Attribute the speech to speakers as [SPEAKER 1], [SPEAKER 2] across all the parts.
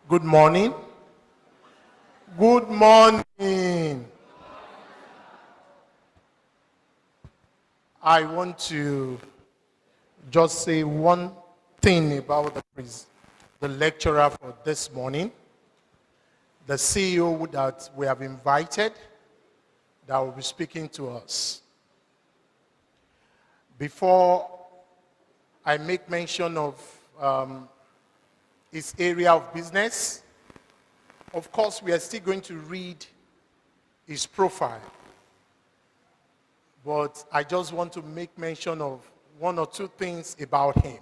[SPEAKER 1] Good morning. Good morning. I want to just say one thing about the lecturer for this morning, the CEO that we have invited that will be speaking to us. Before I make mention of his area of business, of course, we are still going to read his profile. But I just want to make mention of one or two things about him.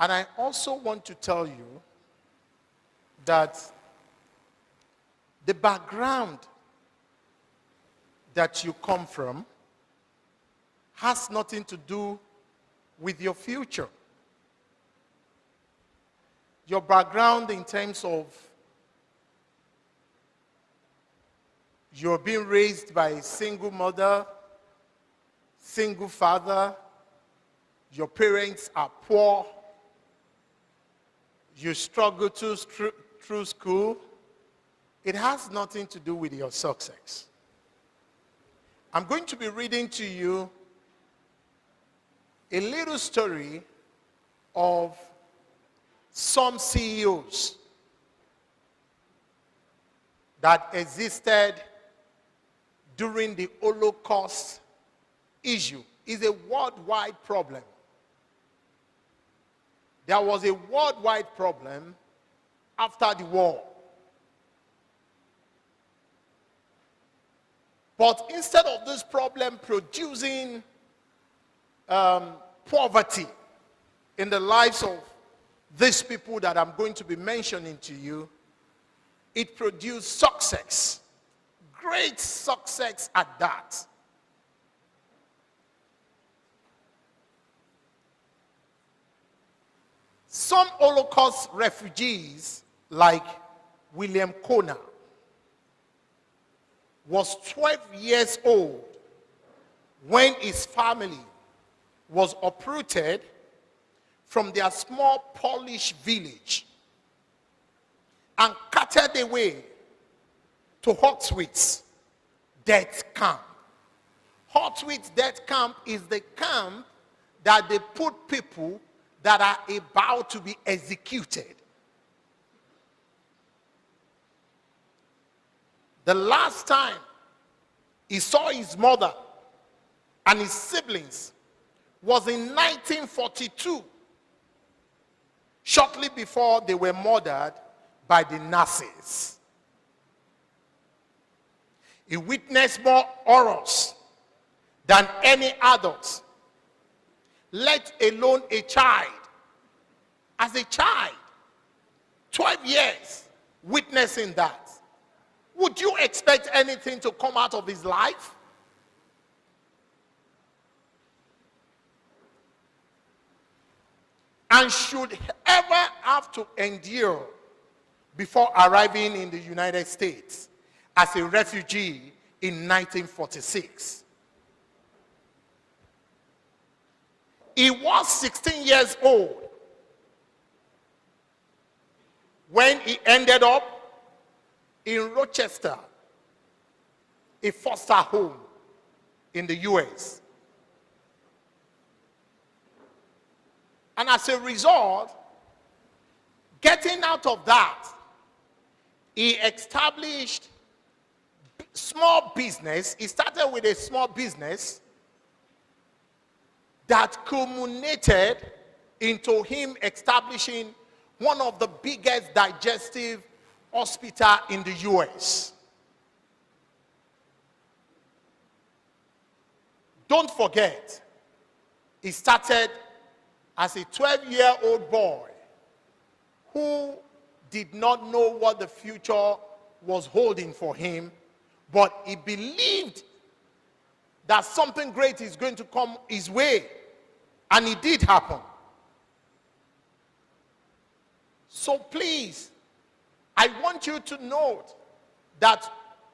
[SPEAKER 1] And I also want to tell you that the background that you come from has nothing to do with your future. Your background in terms of you're being raised by a single mother, single father, your parents are poor, you struggle through school, it has nothing to do with your success. I'm going to be reading to you a little story of some CEOs that existed during the Holocaust issue. It's a worldwide problem. There was a worldwide problem after the war. But instead of this problem producing poverty in the lives of these people that I'm going to be mentioning to you, it produced success. Great success at that. Some Holocaust refugees, like William Kona, was 12 years old when his family was uprooted from their small Polish village and carted away to Auschwitz death camp. Auschwitz death camp is the camp that they put people that are about to be executed. The last time he saw his mother and his siblings was in 1942, shortly before they were murdered by the Nazis. He witnessed more horrors than any adult, let alone a child. As a child, 12 years, witnessing that. Would you expect anything to come out of his life? And should ever have to endure before arriving in the United States as a refugee in 1946. He was 16 years old when he ended up in Rochester, a foster home in the US. And as a result, getting out of that, he established small business. He started with a small business that culminated into him establishing one of the biggest digestive hospital in the US. Don't forget, he started as a 12-year-old boy who did not know what the future was holding for him, but he believed that something great is going to come his way, and it did happen. So please, I want you to note that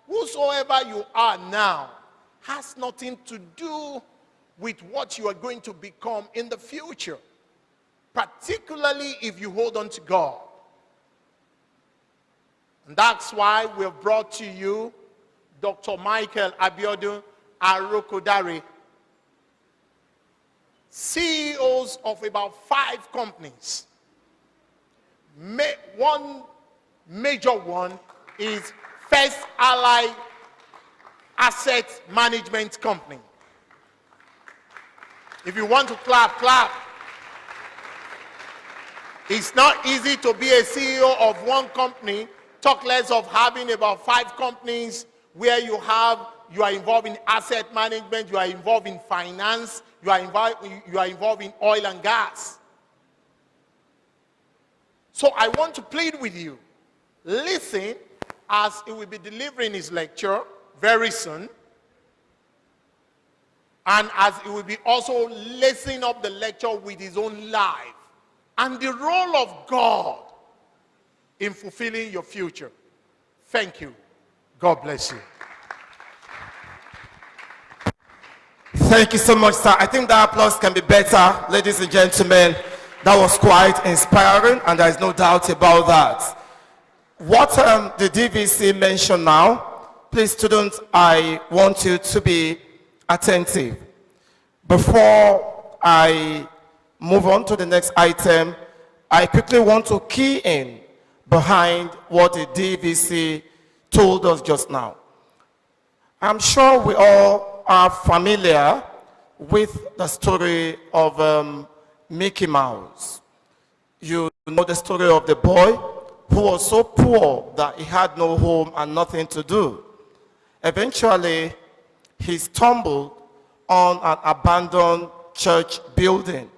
[SPEAKER 1] whosoever you are now has nothing to do with what you are going to become in the future. particularly if you hold on to God. And that's why we've brought to you Dr. Michael Abiodun Arokodare, CEOs of about 5 companies. One major one is First Ally Asset Management Company. If you want to clap, clap. It's not easy to be a CEO of one company, talk less of having about 5 companies where you are involved in asset management, you are involved in finance, you are involved in oil and gas. So I want to plead with you, listen as he will be delivering his lecture very soon, and as he will be also lacing up the lecture with his own life and the role of God in fulfilling your future. Thank you. God bless you.
[SPEAKER 2] Thank you so much, sir. I think that applause can be better, ladies and gentlemen. That was quite inspiring, and there is no doubt about that. What the DVC mentioned now, please, students, I want you to be attentive. Before I move on to the next item, I quickly want to key in behind what the DVC told us just now. I'm sure we all are familiar with the story of Mickey Mouse. You know the story of the boy who was so poor that he had no home and nothing to do. Eventually, he stumbled on an abandoned church building.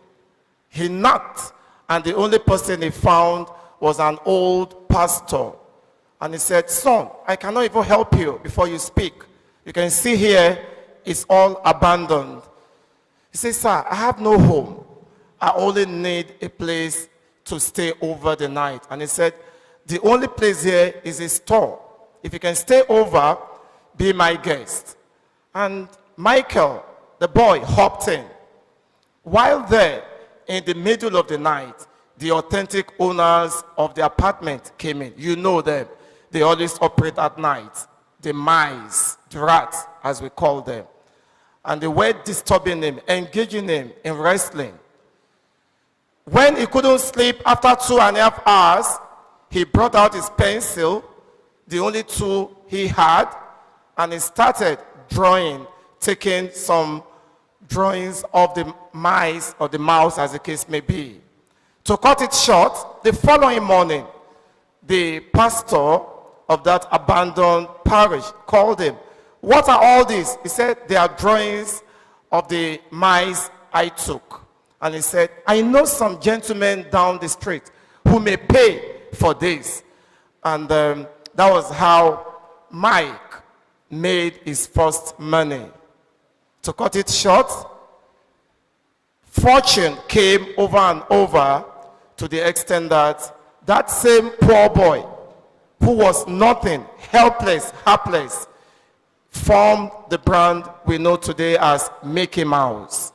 [SPEAKER 2] He knocked, and the only person he found was an old pastor. And he said, "Son, I cannot even help you before you speak. You can see here, it's all abandoned." He said, "Sir, I have no home. I only need a place to stay over the night." And he said, "The only place here is a store. If you can stay over, be my guest." And Michael, the boy, hopped in. While there, in the middle of the night, the authentic owners of the apartment came in. You know them. They always operate at night. The mice, the rats, as we call them. And they were disturbing him, engaging him in wrestling. When he couldn't sleep after 2.5 hours, he brought out his pencil, the only tool he had, and he started drawing, taking some drawings of the mice or the mouse, as the case may be. To cut it short, the following morning, the pastor of that abandoned parish called him. "What are all these?" He said, "They are drawings of the mice I took." And he said, "I know some gentlemen down the street who may pay for this." And that was how Mike made his first money. To cut it short, fortune came over and over, to the extent that that same poor boy who was nothing, helpless, hapless, formed the brand we know today as Mickey Mouse.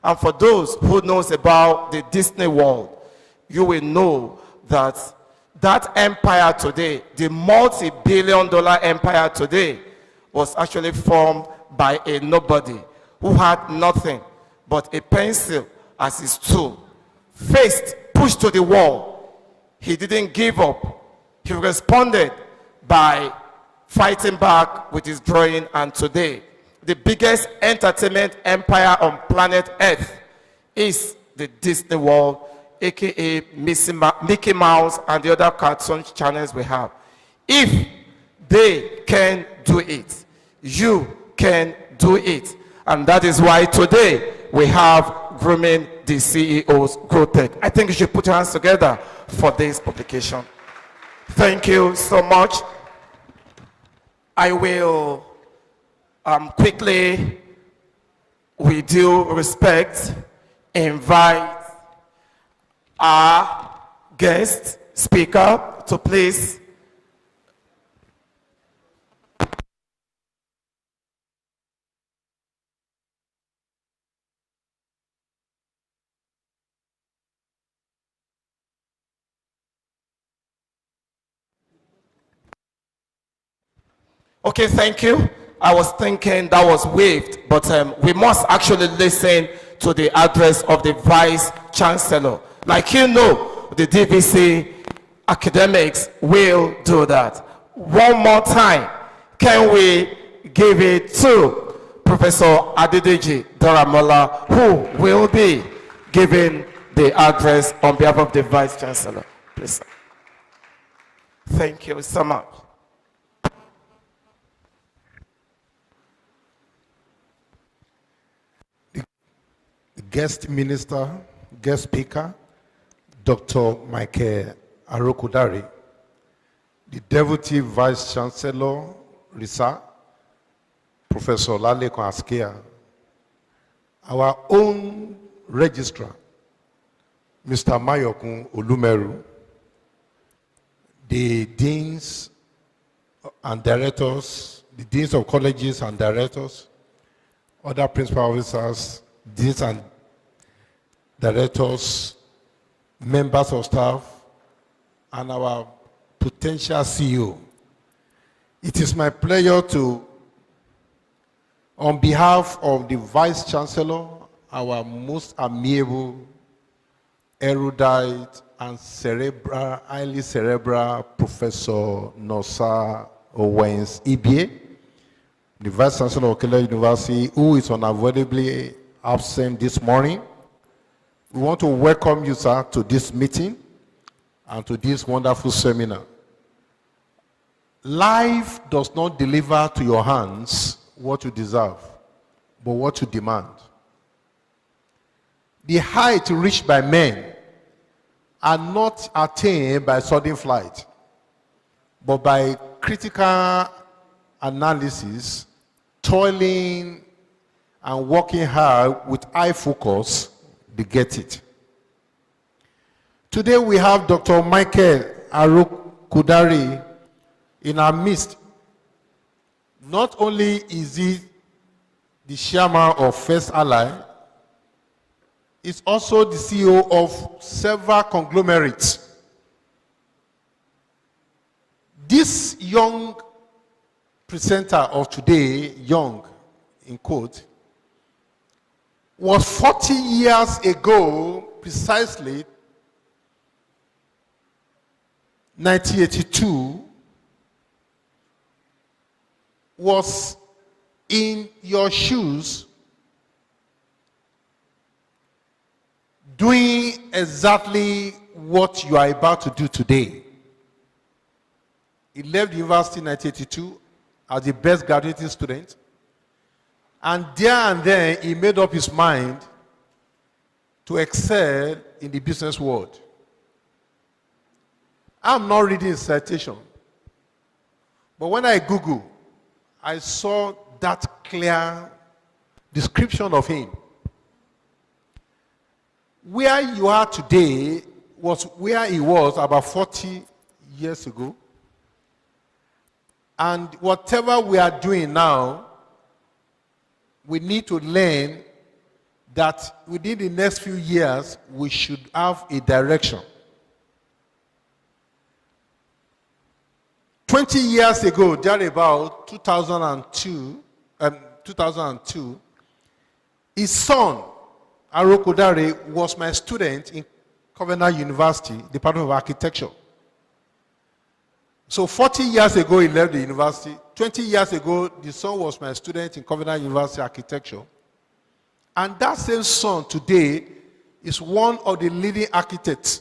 [SPEAKER 2] And for those who knows about the Disney World, you will know that that empire today, the multi-billion-dollar empire today, was actually formed by a nobody who had nothing but a pencil as his tool. Faced, pushed to the wall, he didn't give up. He responded by fighting back with his drawing, and today, the biggest entertainment empire on planet Earth is the Disney World, aka Mickey Mouse and the other cartoon channels we have. If they can do it, you can do it. And that is why today we have Grooming the CEOs Growth Tech. I think you should put your hands together for this publication. Thank you so much. I will quickly, with due respect, invite our guest speaker to please Okay, thank you. I was thinking that was waived, but we must actually listen to the address of the Vice Chancellor. Like you know, the DVC academics will do that. One more time, can we give it to Professor Adedeji Daramola, who will be giving the address on behalf of the Vice Chancellor. Please, sir. Thank you so much.
[SPEAKER 3] The guest minister, guest speaker, Dr. Michael Arokudare, the Deputy Vice Chancellor, RISA, Professor Lalekon Askia, our own registrar, Mr. Mayokun Olumeru, the deans and directors, the deans of colleges and directors, other principal officers, deans and directors, members of staff, and our potential CEO. It is my pleasure to, on behalf of the Vice Chancellor, our most amiable, erudite, and highly cerebral Professor Nosa Owens Ibie, the Vice Chancellor of Caleb University, who is unavoidably absent this morning. We want to welcome you, sir, to this meeting and to this wonderful seminar. Life does not deliver to your hands what you deserve, but what you demand. The height reached by men are not attained by sudden flight, but by critical analysis, toiling, and working hard with high focus, they get it. Today we have Dr. Michael Arokudare in our midst. Not only is he the chairman of First Ally, he's also the CEO of several conglomerates. This young presenter of today, young in quote, was 40 years ago, precisely 1982, was in your shoes doing exactly what you are about to do today. He left the university in 1982 as the best graduating student. And there and then, he made up his mind to excel in the business world. I'm not reading his citation. But when I Google, I saw that clear description of him. Where you are today was where he was about 40 years ago. And whatever we are doing now, we need to learn that within the next few years, we should have a direction. 20 years ago, there about 2002, his son, Arokudare, was my student in Covenant University, Department of Architecture. So 40 years ago, he left the university. 20 years ago, the son was my student in Covenant University Architecture. And that same son today is one of the leading architects.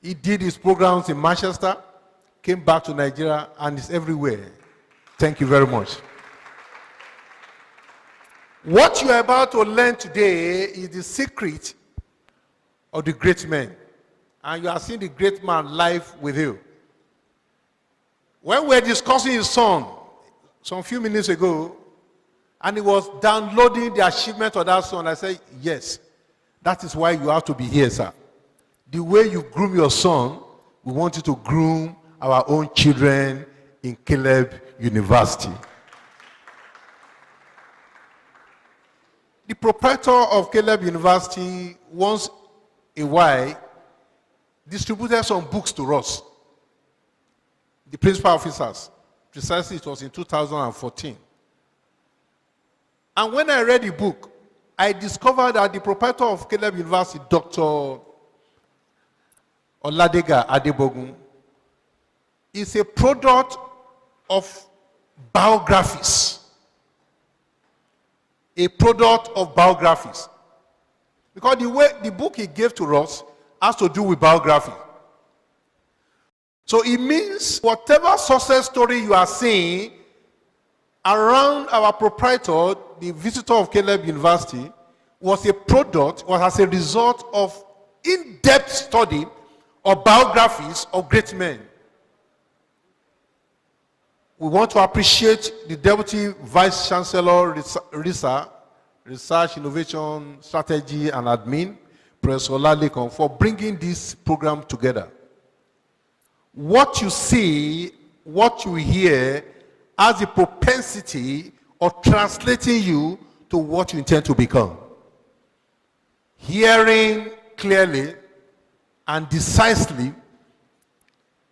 [SPEAKER 3] He did his programs in Manchester, came back to Nigeria, and is everywhere. Thank you very much. What you are about to learn today is the secret of the great man. And you are seeing the great man live with you. When we were discussing his son some few minutes ago, and he was downloading the achievement of that son, I said, yes, that is why you have to be here, sir. The way you groom your son, we want you to groom our own children in Caleb University. The proprietor of Caleb University, once a while, distributed some books to us, the principal officers, Precisely, it was in 2014. And when I read the book, I discovered that the proprietor of Caleb University, Dr. Oladega Adebogun, is a product of biographies. A product of biographies. Because the book he gave to us has to do with biography. So it means whatever success story you are seeing around our proprietor, the visitor of Caleb University, was as a result of in-depth study of biographies of great men. We want to appreciate the Deputy Vice Chancellor, RISA, Research, Innovation, Strategy, and Admin, Professor Olalekan, for bringing this program together. What you see, what you hear, has the propensity of translating you to what you intend to become. Hearing clearly and decisively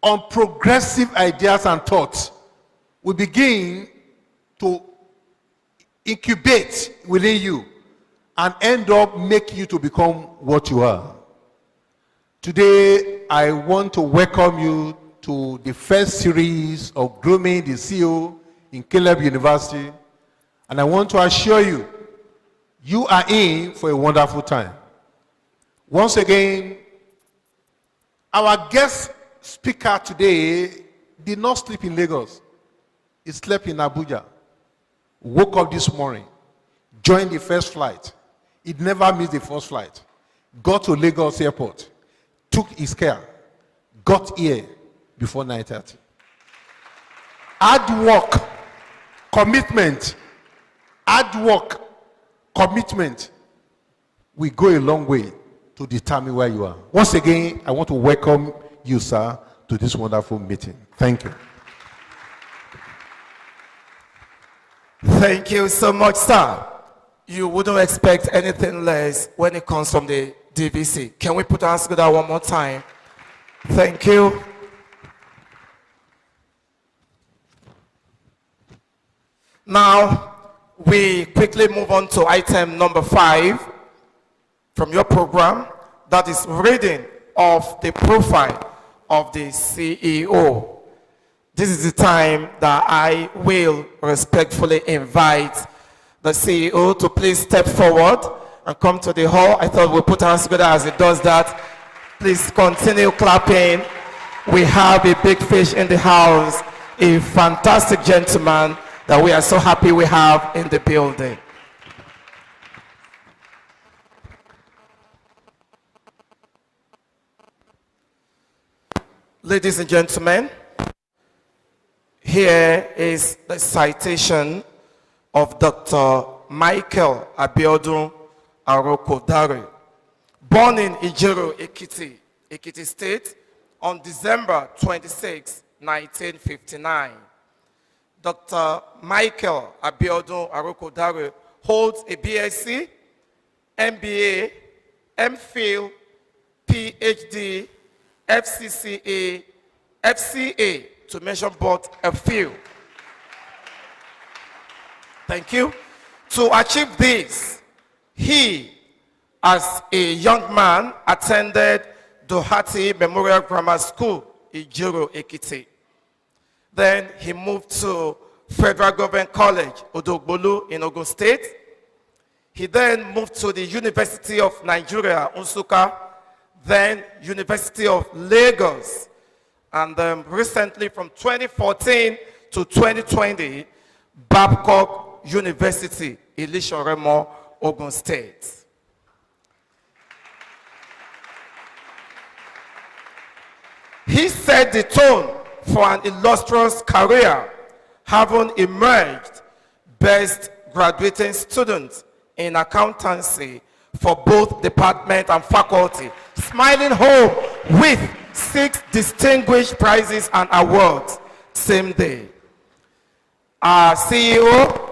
[SPEAKER 3] on progressive ideas and thoughts will begin to incubate within you and end up making you to become what you are. Today, I want to welcome you to the first series of Grooming the CEO in Caleb University. And I want to assure you, you are in for a wonderful time. Once again, our guest speaker today did not sleep in Lagos. He slept in Abuja. Woke up this morning, joined the first flight. He never missed the first flight. Got to Lagos Airport, took his care, got here before 9:30. Hard work, commitment, will go a long way to determine where you are. Once again, I want to welcome you, sir, to this wonderful meeting. Thank you.
[SPEAKER 2] Thank you so much, sir. You wouldn't expect anything less when it comes from the DVC. Can we put our hands together one more time? Thank you. Now, we quickly move on to item number 5 from your program. That is reading of the profile of the CEO. This is the time that I will respectfully invite the CEO to please step forward and come to the hall. I thought we'll put our hands together as it does that. Please continue clapping. We have a big fish in the house, a fantastic gentleman that we are so happy we have in the building. Ladies and gentlemen, here is the citation of Dr. Michael Abiodun Arokodare, born in Ijero, Ekiti State, on December 26, 1959. Dr. Michael Abiodun Arokodare holds a BSc, MBA, MPhil, PhD, FCCA, FCA, to mention but a few. Thank you. To achieve this, he, as a young man, attended Dohati Memorial Grammar School, Ijero, Ekiti. Then he moved to Federal Government College, Odogbolu, in Ogun State. He then moved to the University of Nigeria, Nsukka, then University of Lagos, and recently from 2014 to 2020, Babcock University, Ilishan-Remo, Ogun State. He set the tone for an illustrious career, having emerged best graduating student in accountancy for both department and faculty, smiling home with 6 distinguished prizes and awards same day. Our CEO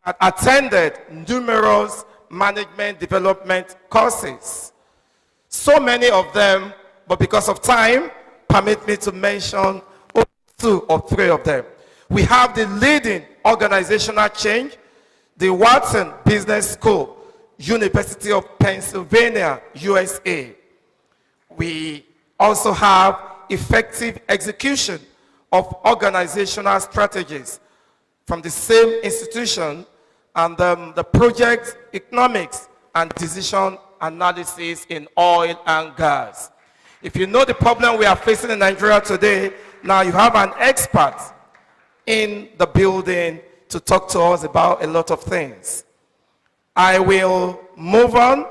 [SPEAKER 2] had attended numerous management development courses, so many of them, but because of time, permit me to mention 2 or 3 of them. We have the leading organizational change, the Wharton Business School, University of Pennsylvania, USA. We also have effective execution of organizational strategies from the same institution, and the project economics and decision analysis in oil and gas. If you know the problem we are facing in Nigeria today, now you have an expert in the building to talk to us about a lot of things. I will move on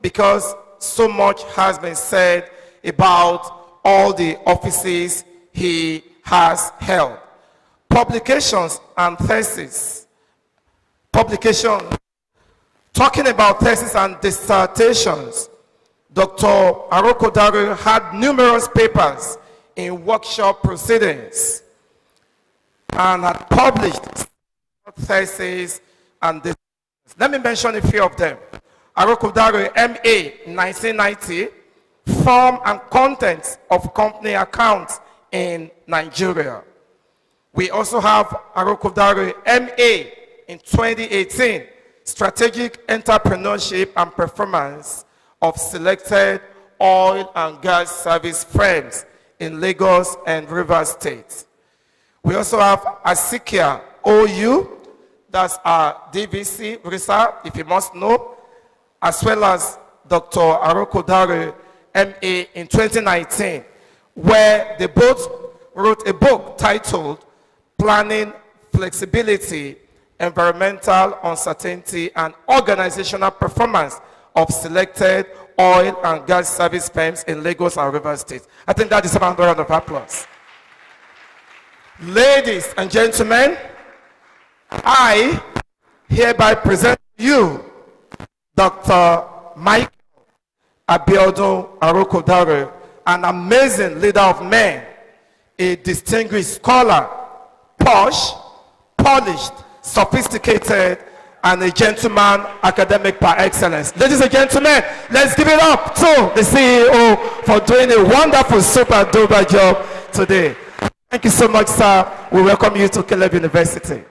[SPEAKER 2] because so much has been said about all the offices he has held. Publications and thesis. Publication. Talking about thesis and dissertations, Dr. Arokodare had numerous papers in workshop proceedings and had published theses and dissertations. Let me mention a few of them. Arokodare, MA, 1990, Form and Contents of Company Accounts in Nigeria. We also have Arokodare, MA, in 2018, Strategic Entrepreneurship and Performance of Selected Oil and Gas Service Firms in Lagos and Rivers State. We also have Asikia, OU, that's our DVC, RISA, if you must know, as well as Dr. Arokodare, MA, in 2019, where they both wrote a book titled Planning Flexibility, Environmental Uncertainty, and Organizational Performance of Selected Oil and Gas Service Firms in Lagos and Rivers State. I think that is a round of applause. Ladies and gentlemen, I hereby present to you Dr. Michael Abiodun Arokodare, an amazing leader of men, a distinguished scholar, posh, polished, sophisticated, and a gentleman academic par excellence. Ladies and gentlemen, let's give it up to the CEO for doing a wonderful, super duper job today. Thank you so much, sir. We welcome you to Caleb University.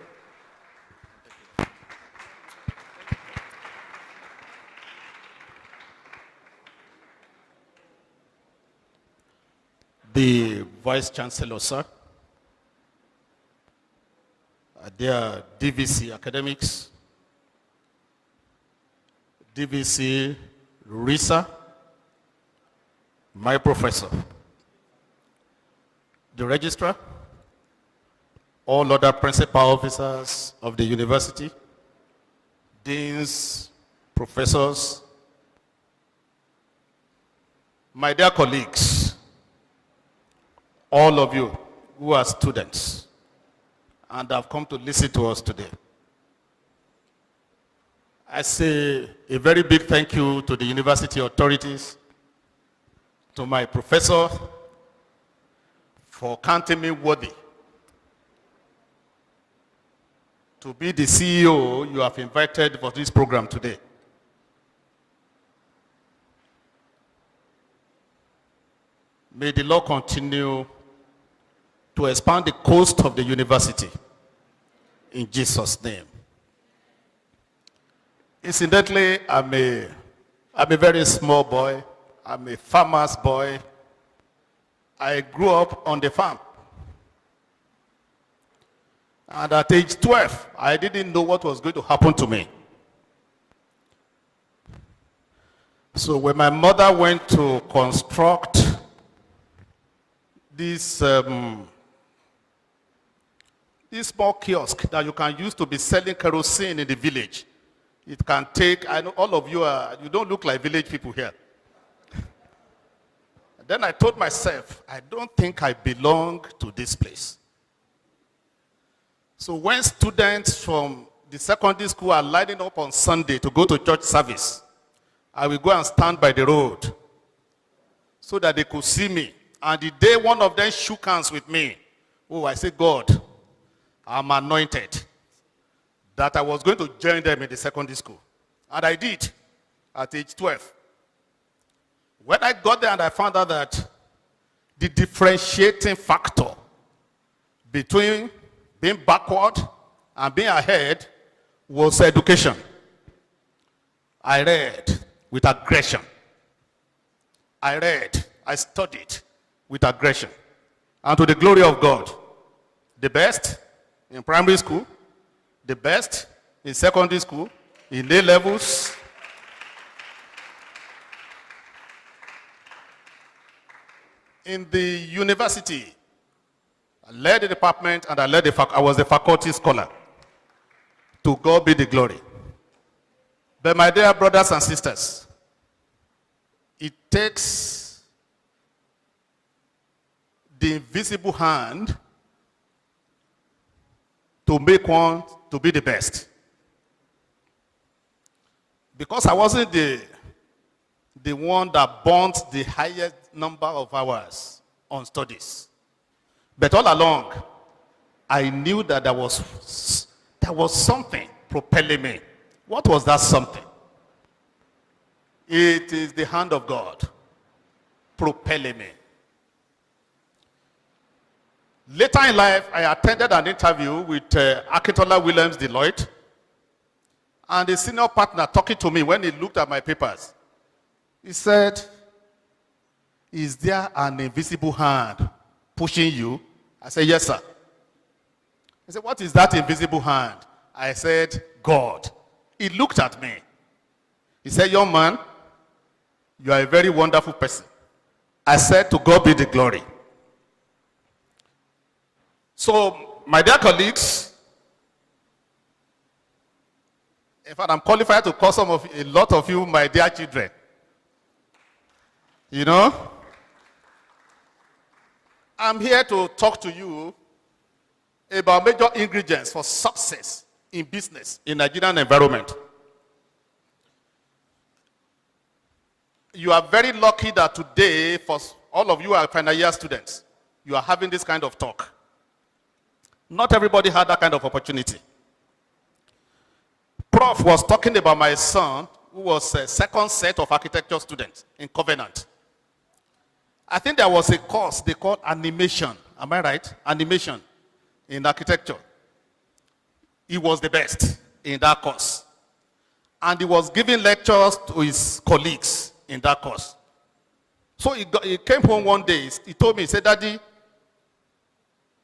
[SPEAKER 4] The Vice Chancellor, sir, dear DVC academics, DVC RISA, my professor, the registrar, all other principal officers of the university, deans, professors, my dear colleagues, all of you who are students and have come to listen to us today. I say a very big thank you to the university authorities, to my professor for counting me worthy to be the CEO you have invited for this program today. May the Lord continue to expand the coast of the university in Jesus' name. Incidentally, I'm a very small boy. I'm a farmer's boy. I grew up on the farm. And at age 12, I didn't know what was going to happen to me. So when my mother went to construct this small kiosk that you can use to be selling kerosene in the village, it can take, I know all of you you don't look like village people here. Then I told myself, I don't think I belong to this place. So when students from the secondary school are lining up on Sunday to go to church service, I will go and stand by the road so that they could see me. And the day one of them shook hands with me, oh, I said, God, I'm anointed that I was going to join them in the secondary school. And I did at age 12. When I got there and I found out that the differentiating factor between being backward and being ahead was education. I read with aggression. I studied with aggression. And to the glory of God, the best in primary school, the best in secondary school, in A levels. In the university, I led the department and I was the faculty scholar. To God be the glory. But my dear brothers and sisters, it takes the invisible hand to make one to be the best. Because I wasn't the one that burnt the highest number of hours on studies. But all along, I knew that there was something propelling me. What was that something? It is the hand of God propelling me. Later in life, I attended an interview with Akintola Williams Deloitte, and the senior partner talking to me when he looked at my papers. He said, "Is there an invisible hand pushing you?" I said, "Yes, sir." He said, "What is that invisible hand?" I said, "God." He looked at me. He said, "Young man, you are a very wonderful person." I said, "To God be the glory." So, my dear colleagues, in fact, I'm qualified to call a lot of you my dear children. You know? I'm here to talk to you about major ingredients for success in business in Nigerian environment. You are very lucky that today, for all of you are final year students, you are having this kind of talk. Not everybody had that kind of opportunity. Prof was talking about my son, who was a second set of architecture students in Covenant. I think there was a course they called animation. Am I right? Animation in architecture. He was the best in that course. And he was giving lectures to his colleagues in that course. So he came home one day. He told me, he said, "Daddy,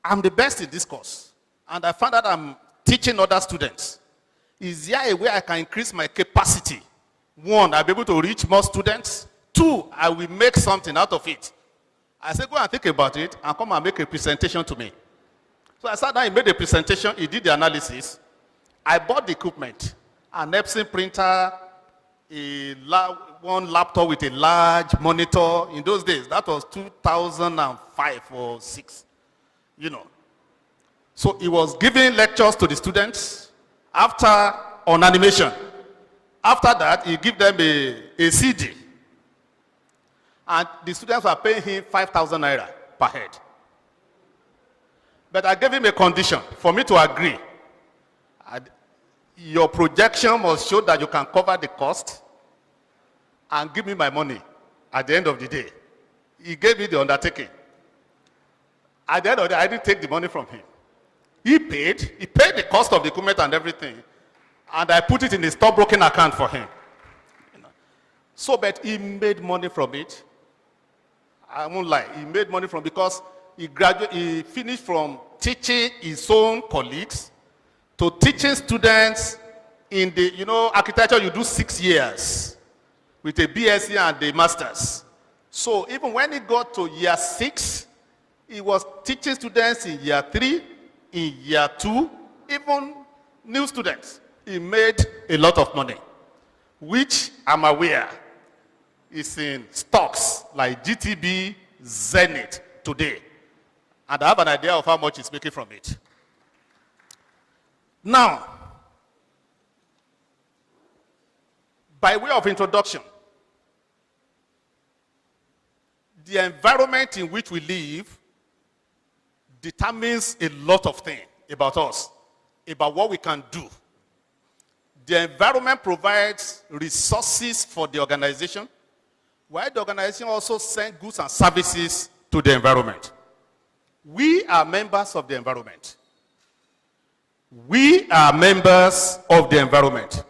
[SPEAKER 4] I'm the best in this course. And I found out I'm teaching other students. Is there a way I can increase my capacity? One, I'll be able to reach more students. Two, I will make something out of it." I said, "Go and think about it and come and make a presentation to me." So I sat down, he made a presentation, he did the analysis. I bought the equipment, an Epson printer, one laptop with a large monitor. In those days, that was 2005 or 6, you know. So he was giving lectures to the students on animation. After that, he gave them a CD. And the students were paying him 5,000 naira per head. But I gave him a condition for me to agree. Your projection must show that you can cover the cost and give me my money at the end of the day. He gave me the undertaking. At the end of the day, I didn't take the money from him. He paid the cost of the equipment and everything, and I put it in the stockbroking account for him. You know. So, but he made money from it. I won't lie, he made money from it because he finished from teaching his own colleagues to teaching students in the, architecture you do 6 years with a BSc and a master's. So even when he got to year 6, he was teaching students in year 3, in year 2, even new students. He made a lot of money, which I'm aware is in stocks like GTB, Zenith today. And I have an idea of how much he's making from it. Now, by way of introduction, the environment in which we live determines a lot of things about us, about what we can do. The environment provides resources for the organization, while the organization also sends goods and services to the environment. We are members of the environment. We are members of the environment.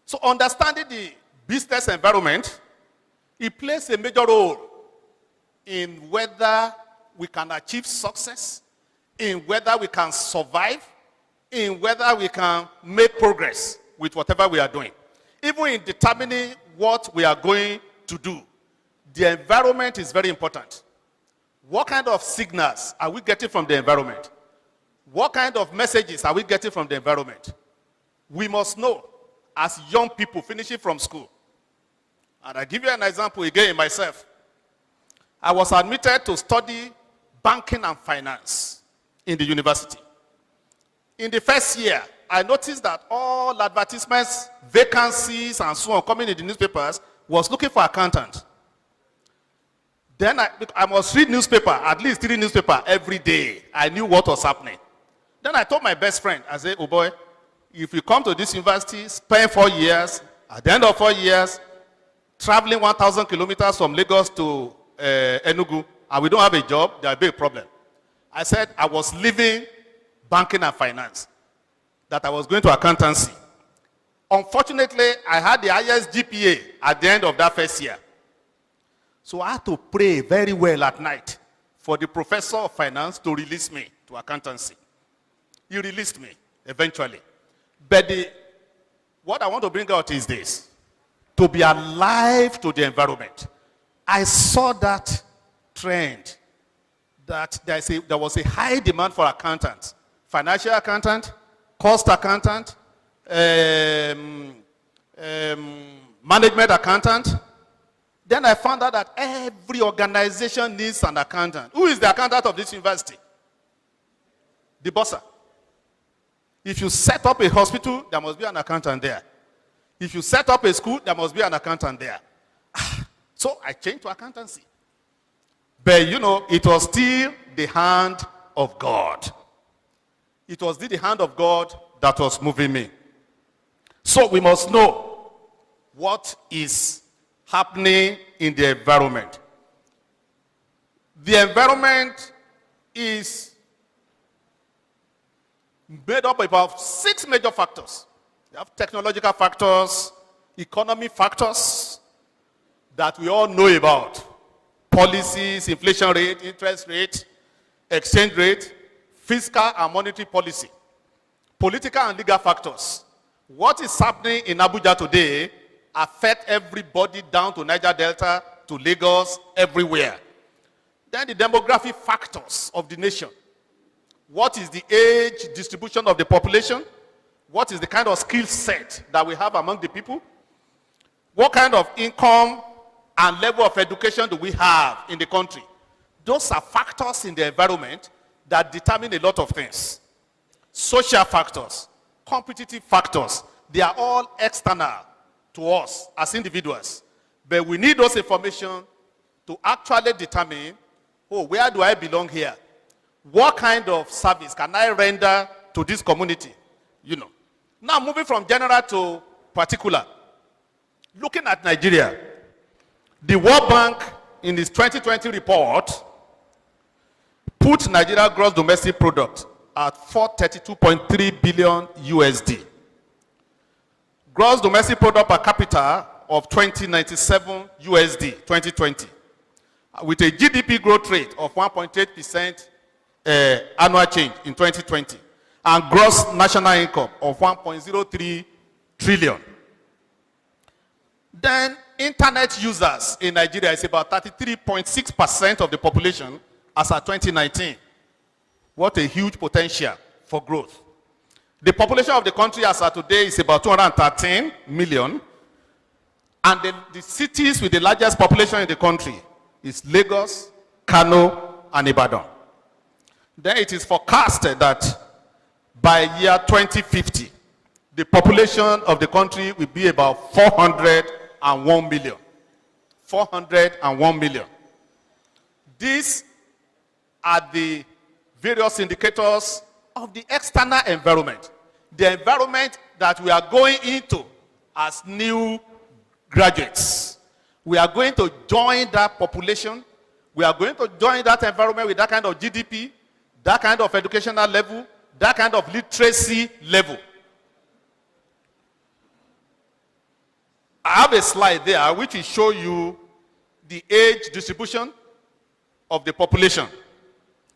[SPEAKER 4] So understanding the business environment, it plays a major role in whether we can achieve success, in whether we can survive, in whether we can make progress with whatever we are doing. Even in determining what we are going to do, the environment is very important. What kind of signals are we getting from the environment? What kind of messages are we getting from the environment? We must know as young people finishing from school. And I give you an example again myself. I was admitted to study banking and finance in the university. In the first year, I noticed that all advertisements, vacancies, and so on coming in the newspapers was looking for accountant. Then I must read newspaper, at least 3 newspapers every day. I knew what was happening. Then I told my best friend, I said, oh boy, if you come to this university, spend 4 years, at the end of 4 years, traveling 1,000 kilometers from Lagos to Enugu, and we don't have a job, there will be a problem. I said I was leaving banking and finance, that I was going to accountancy. Unfortunately, I had the highest GPA at the end of that first year. So I had to pray very well at night for the professor of finance to release me to accountancy. He released me eventually. But what I want to bring out is this: to be alive to the environment. I saw that trend, that there was a high demand for accountants, financial accountant, cost accountant, management accountant. Then I found out that every organization needs an accountant. Who is the accountant of this university? The bursar. If you set up a hospital, there must be an accountant there. If you set up a school, there must be an accountant there. So I changed to accountancy. But you know, it was still the hand of God. It was still the hand of God that was moving me. So we must know what is happening in the environment. The environment is made up of about 6 major factors. You have technological factors, economic factors that we all know about. Policies, inflation rate, interest rate, exchange rate, fiscal and monetary policy. Political and legal factors. What is happening in Abuja today affects everybody down to Niger Delta, to Lagos, everywhere. Then the demographic factors of the nation. What is the age distribution of the population? What is the kind of skill set that we have among the people? What kind of income and level of education do we have in the country? Those are factors in the environment that determine a lot of things. Social factors, competitive factors, they are all external to us as individuals. But we need those information to actually determine, oh, where do I belong here? What kind of service can I render to this community? You know. Now moving from general to particular. Looking at Nigeria, the World Bank in its 2020 report put Nigeria gross domestic product at 432.3 billion USD. Gross domestic product per capita of 2097 USD 2020, with a GDP growth rate of 1.8% annual change in 2020, and gross national income of 1.03 trillion. Then internet users in Nigeria is about 33.6% of the population as of 2019. What a huge potential for growth. The population of the country as of today is about 213 million. And the cities with the largest population in the country is Lagos, Kano, and Ibadan. Then it is forecasted that by year 2050, the population of the country will be about 401 million. 401 million. These are the various indicators of the external environment. The environment that we are going into as new graduates. We are going to join that population. We are going to join that environment with that kind of GDP, that kind of educational level, that kind of literacy level. I have a slide there which will show you the age distribution of the population,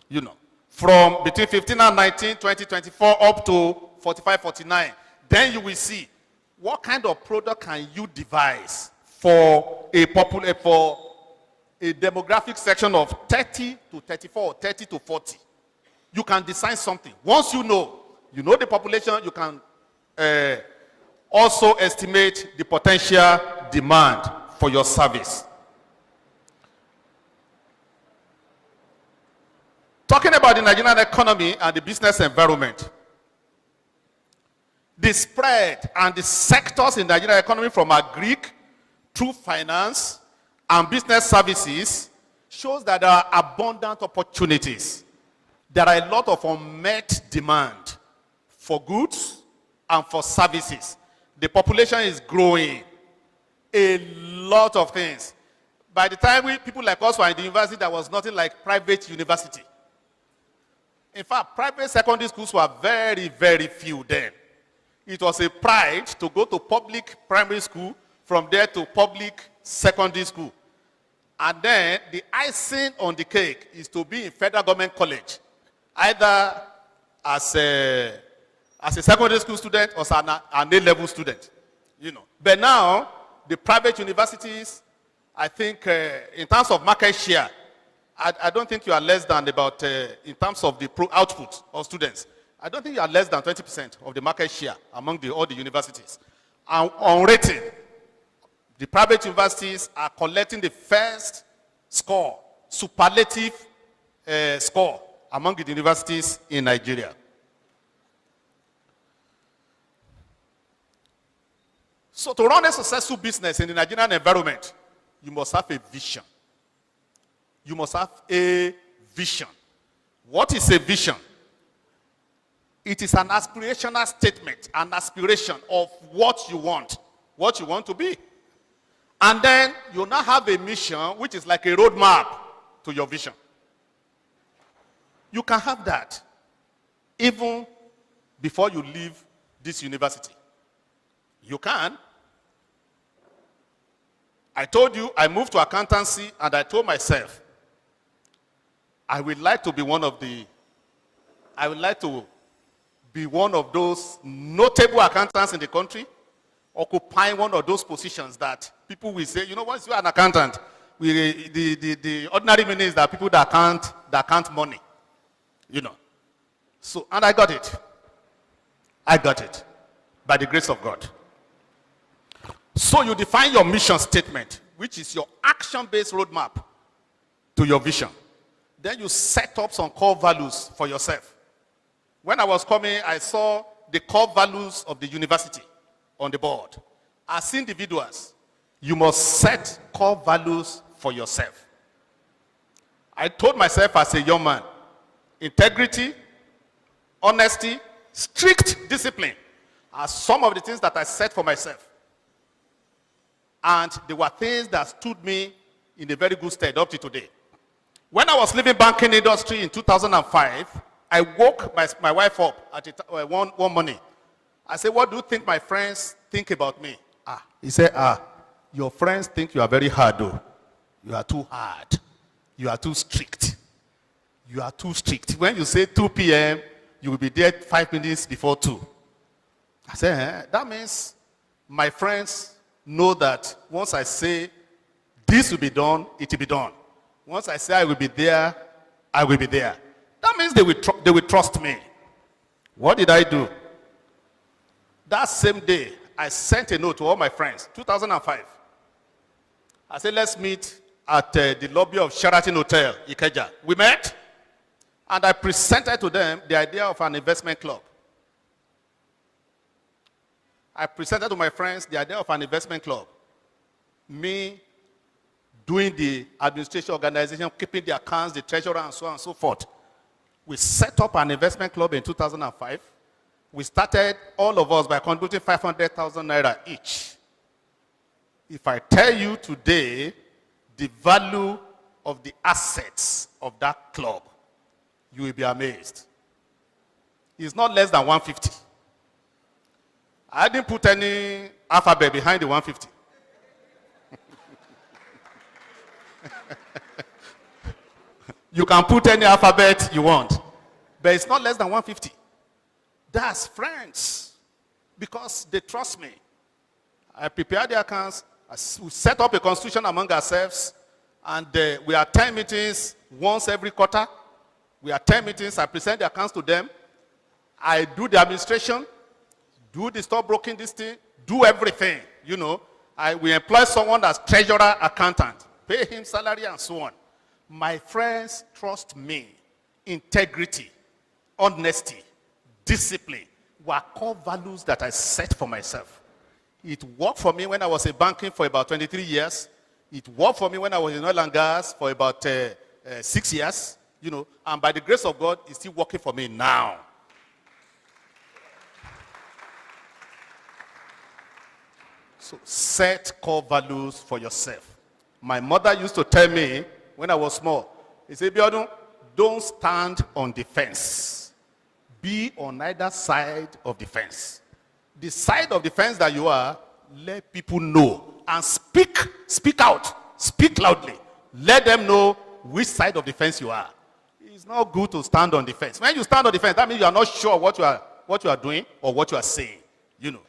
[SPEAKER 4] you know, from between 15 and 19, 20, 24 up to 45, 49. Then you will see what kind of product can you devise for a demographic section of 30 to 34, 30 to 40. You can design something. Once you know the population, you can also estimate the potential demand for your service. Talking about the Nigerian economy and the business environment, the spread and the sectors in the Nigerian economy from agric through finance and business services shows that there are abundant opportunities. There are a lot of unmet demand for goods and for services. The population is growing. A lot of things. By the time people like us were in the university, there was nothing like private university. In fact, private secondary schools were very, very few then. It was a pride to go to public primary school, from there to public secondary school. And then the icing on the cake is to be in federal government college, either as a secondary school student or as an A-level student. You know. But now, the private universities, I think in terms of market share, I don't think you are less than about, in terms of the output of students, I don't think you are less than 20% of the market share among all the universities. And on rating, the private universities are collecting the first score, superlative score among the universities in Nigeria. So to run a successful business in the Nigerian environment, you must have a vision. You must have a vision. What is a vision? It is an aspirational statement, an aspiration of what you want to be. And then you now have a mission which is like a roadmap to your vision. You can have that even before you leave this university. You can. I told you I moved to accountancy, and I told myself I would like to be one of those notable accountants in the country, occupying one of those positions that people will say, you know, once you're an accountant, the ordinary meaning is that people that count money, you know. So, and I got it. I got it by the grace of God. So you define your mission statement, which is your action-based roadmap to your vision. Then you set up some core values for yourself. When I was coming, I saw the core values of the university on the board. As individuals, you must set core values for yourself. I told myself as a young man, integrity, honesty, strict discipline are some of the things that I set for myself. And they were things that stood me in a very good stead up to today. When I was leaving banking industry in 2005, I woke my wife up at one morning. I said, what do you think my friends think about me? He said, your friends think you are very hard though. You are too hard. You are too strict. You are too strict. When you say 2 p.m., you will be there 5 minutes before 2. I said, that means my friends know that once I say this will be done, it will be done. Once I say I will be there, I will be there. That means they will trust me. What did I do? That same day, I sent a note to all my friends, 2005. I said, let's meet at the lobby of Sheraton Hotel, Ikeja. We met, and I presented to them the idea of an investment club. I presented to my friends the idea of an investment club. Me doing the administration organization, keeping the accounts, the treasurer, and so on and so forth. We set up an investment club in 2005. We started, all of us, by contributing 500,000 naira each. If I tell you today the value of the assets of that club, you will be amazed. is not less than 150. I didn't put any alphabet behind the 150. You can put any alphabet you want, but it's not less than 150. That's friends, because they trust me. I prepare the accounts, we set up a constitution among ourselves, and we attend meetings once every quarter. We attend meetings, I present the accounts to them. I do the administration, do the stockbroking, this thing, do everything, you know. We employ someone as treasurer, accountant, pay him salary and so on. My friends trust me. Integrity, honesty, discipline were core values that I set for myself. It worked for me when I was in banking for about 23 years. It worked for me when I was in oil and gas for about 6 years, you know, and by the grace of God, it's still working for me now. So set core values for yourself. My mother used to tell me when I was small, he said, Biodun, don't stand on the fence. Be on either side of the fence. The side of the fence that you are, let people know. And speak out, speak loudly. Let them know which side of the fence you are. It's not good to stand on the fence. When you stand on the fence, that means you are not sure what you are doing or what you are saying. You know,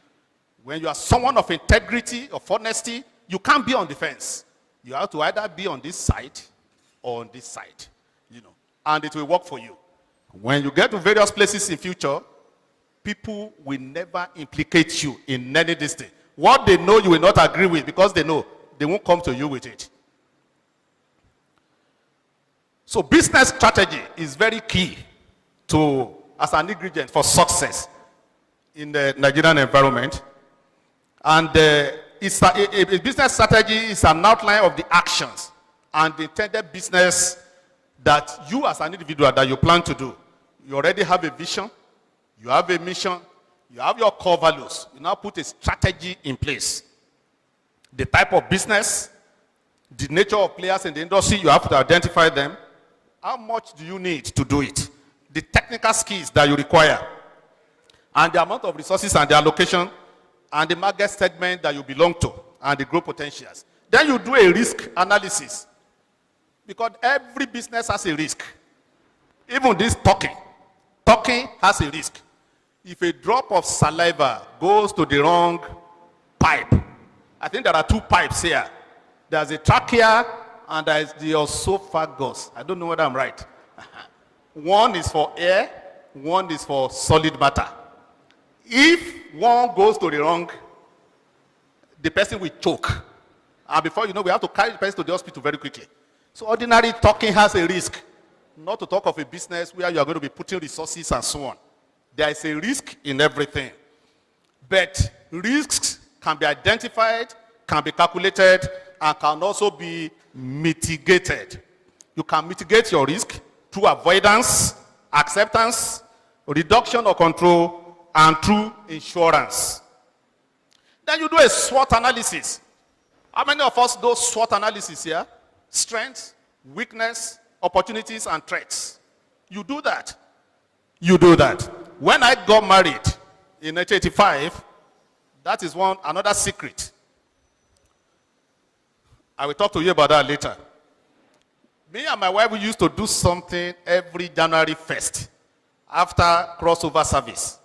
[SPEAKER 4] when you are someone of integrity, of honesty, you can't be on the fence. You have to either be on this side or on this side, you know, and it will work for you. When you get to various places in future, people will never implicate you in any this thing. What they know you will not agree with, because they know they won't come to you with it. So business strategy is very key as an ingredient for success in the Nigerian environment. And a business strategy is an outline of the actions and the intended business that you as an individual that you plan to do. You already have a vision, you have a mission, you have your core values. You now put a strategy in place. The type of business, the nature of players in the industry, you have to identify them. How much do you need to do it? The technical skills that you require, and the amount of resources and the allocation, and the market segment that you belong to, and the growth potentials. Then you do a risk analysis, because every business has a risk. Even this talking has a risk. If a drop of saliva goes to the wrong pipe, I think there are two pipes here. There's a trachea and there's the esophagus. I don't know whether I'm right. One is for air, one is for solid matter. If one goes to the wrong, the person will choke. And before you know, we have to carry the person to the hospital very quickly. So ordinary talking has a risk. Not to talk of a business where you are going to be putting resources and so on. There is a risk in everything. But risks can be identified, can be calculated, and can also be mitigated. You can mitigate your risk through avoidance, acceptance, reduction or control, and through insurance. Then you do a SWOT analysis. How many of us do SWOT analysis here? Strengths, weakness, opportunities, and threats. You do that. You do that. When I got married in 1985, that is another secret. I will talk to you about that later. Me and my wife, we used to do something every January 1st after crossover service.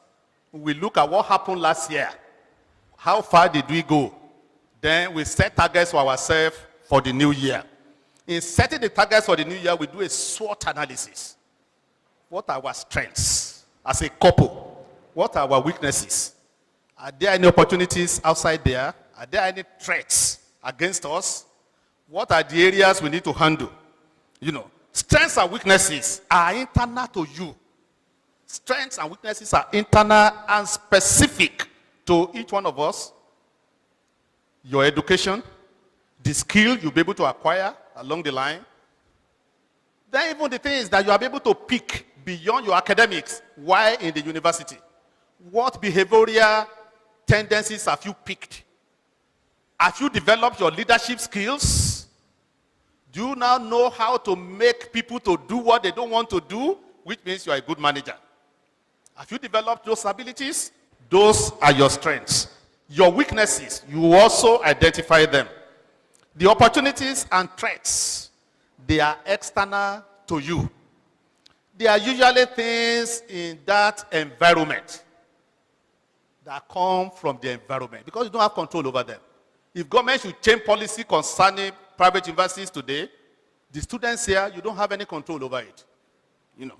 [SPEAKER 4] We look at what happened last year. How far did we go? Then we set targets for ourselves for the new year. In setting the targets for the new year, we do a SWOT analysis. What are our strengths as a couple? What are our weaknesses? Are there any opportunities outside there? Are there any threats against us? What are the areas we need to handle? You know, strengths and weaknesses are internal to you. Strengths and weaknesses are internal and specific to each one of us. Your education, the skill you'll be able to acquire along the line. Then even the things that you are able to pick beyond your academics while in the university. What behavioral tendencies have you picked? Have you developed your leadership skills? Do you now know how to make people to do what they don't want to do? Which means you are a good manager. Have you developed those abilities? Those are your strengths. Your weaknesses, you also identify them. The opportunities and threats, they are external to you. They are usually things in that environment that come from the environment because you don't have control over them. If government should change policy concerning private universities today, the students here, you don't have any control over it. You know,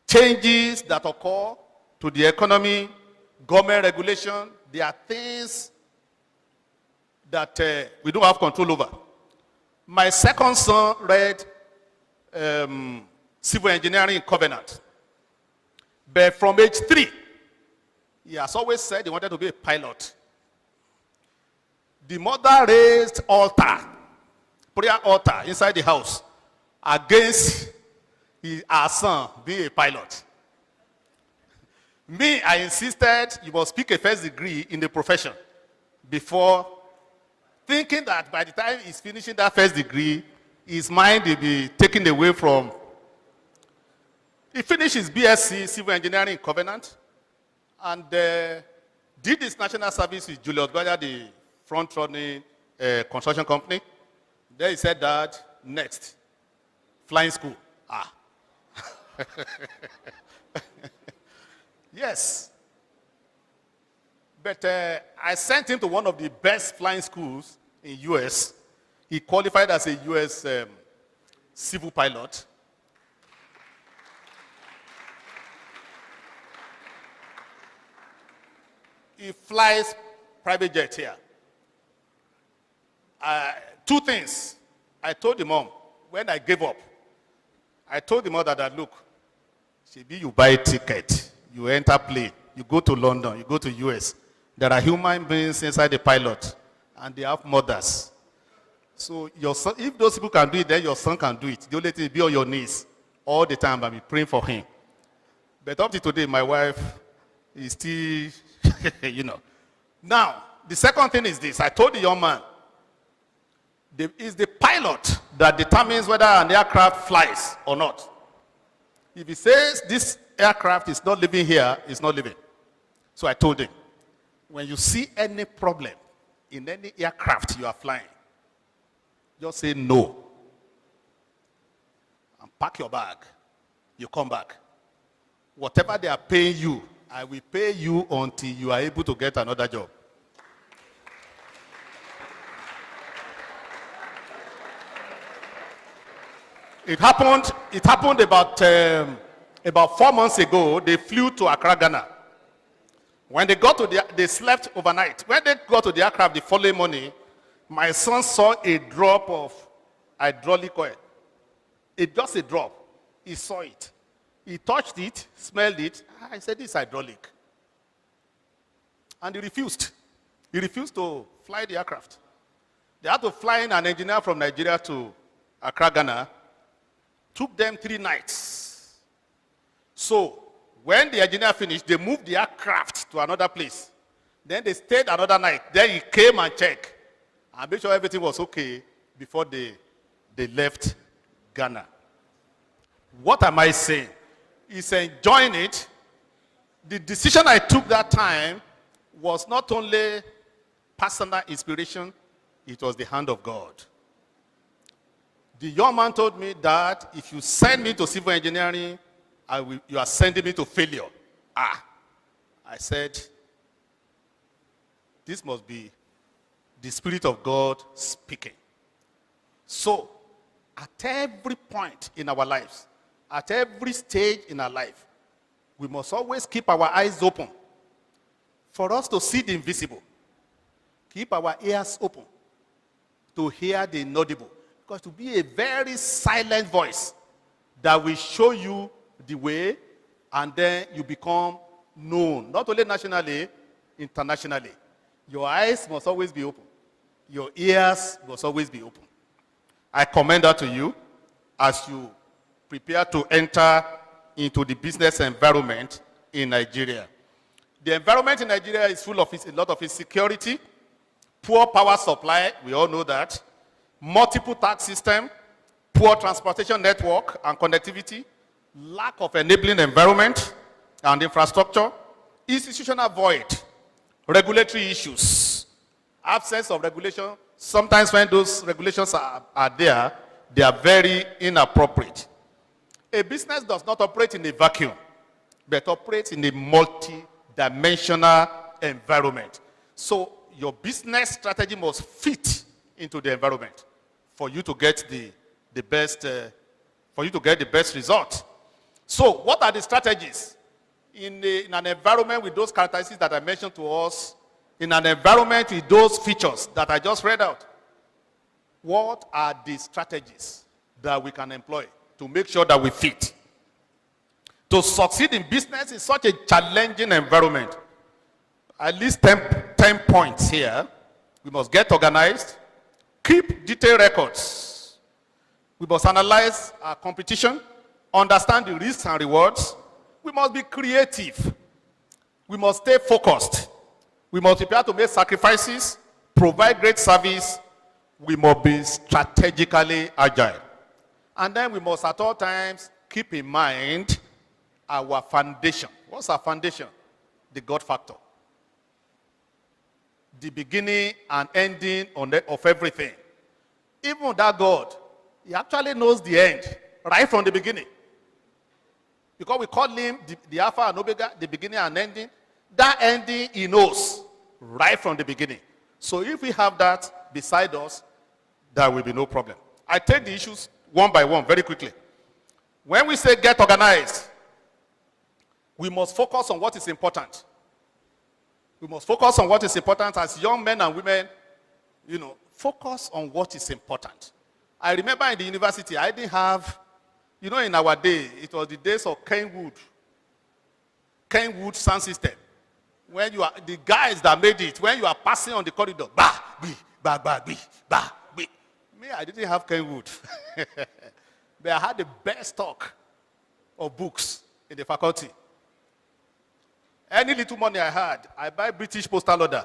[SPEAKER 4] changes that occur to the economy, government regulation, they are things that we don't have control over. My second son read civil engineering in Covenant. But from age 3, he has always said he wanted to be a pilot. The mother raised prayer altar inside the house against our son being a pilot. Me, I insisted you must pick a first degree in the profession before, thinking that by the time he's finishing that first degree, his mind will be taken away from. He finished his BSc Civil Engineering in Covenant and did his national service with Julius Berger, the front-running construction company. Then he said that, next, flying school. Yes. But I sent him to one of the best flying schools in U.S. He qualified as a U.S. civil pilot. He flies private jet here. 2 things. I told the mom, when I gave up, I told the mother that, look, maybe you buy a ticket, you enter plane, you go to London, you go to US. There are human beings inside the pilot, and they have mothers. So your son, if those people can do it, then your son can do it. The only thing is be on your knees all the time and be praying for him. But up to today, my wife is still, you know. Now, the second thing is this. I told the young man, it's the pilot that determines whether an aircraft flies or not. If he says this aircraft is not living here, it's not living. So I told him, when you see any problem in any aircraft you are flying, just say no. And pack your bag. You come back. Whatever they are paying you, I will pay you until you are able to get another job. It happened about 4 months ago. They flew to Accra, Ghana. When they got to they slept overnight. When they got to the aircraft the following morning, my son saw a drop of hydraulic oil. Just a drop. He saw it. He touched it, smelled it. I said, this is hydraulic. And he refused. He refused to fly the aircraft. They had to fly in an engineer from Nigeria to Accra, Ghana. Took them 3 nights. So, when the engineer finished, they moved the aircraft to another place. Then they stayed another night. Then he came and checked and made sure everything was okay before they left Ghana. What am I saying? He's enjoying it. The decision I took that time was not only personal inspiration, it was the hand of God. The young man told me that if you send me to civil engineering, you are sending me to failure. I said, this must be the Spirit of God speaking. So, at every point in our lives, at every stage in our life, we must always keep our eyes open for us to see the invisible. Keep our ears open to hear the inaudible. Because to be a very silent voice that will show you the way, and then you become known, not only nationally, internationally. Your eyes must always be open. Your ears must always be open. I commend that to you as you prepare to enter into the business environment in Nigeria. The environment in Nigeria is full of a lot of insecurity, poor power supply, we all know that, multiple tax system, poor transportation network and connectivity, lack of enabling environment, and infrastructure, institutional void, regulatory issues, absence of regulation. Sometimes when those regulations are there, they are very inappropriate. A business does not operate in a vacuum, but operates in a multi-dimensional environment. So your business strategy must fit into the environment for you to get the best result. So what are the strategies in an environment with those characteristics that I mentioned to us, in an environment with those features that I just read out? What are the strategies that we can employ to make sure that we fit? To succeed in business in such a challenging environment, at least 10 points here. We must get organized, keep detailed records. We must analyze our competition, understand the risks and rewards. We must be creative. We must stay focused. We must prepare to make sacrifices, provide great service. We must be strategically agile. And then we must at all times keep in mind our foundation. What's our foundation? The God factor. The beginning and ending of everything. Even that God, he actually knows the end right from the beginning. Because we call him the Alpha and Omega, the beginning and ending. That ending he knows right from the beginning. So if we have that beside us, there will be no problem. I take the issues one by one very quickly. When we say get organized, we must focus on what is important. We must focus on what is important as young men and women, focus on what is important. I remember in the university, I didn't have, in our day, it was the days of Kenwood sound system. When the guys that made it, when you are passing on the corridor, bah, bee, bah, bah, bee, bah, bee. Me, I didn't have Kenwood. But I had the best stock of books in the faculty. Any little money I had, I buy British postal order.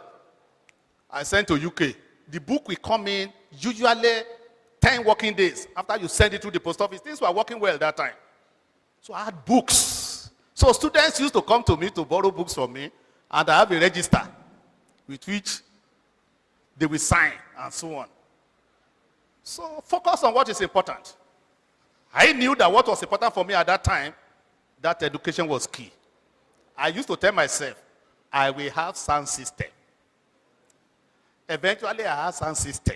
[SPEAKER 4] I send to UK. The book will come in usually 10 working days after you send it to the post office. Things were working well that time. So I had books. So students used to come to me to borrow books from me, and I have a register with which they will sign and so on. So focus on what is important. I knew that what was important for me at that time, that education was key. I used to tell myself, I will have sound system. Eventually, I have sound system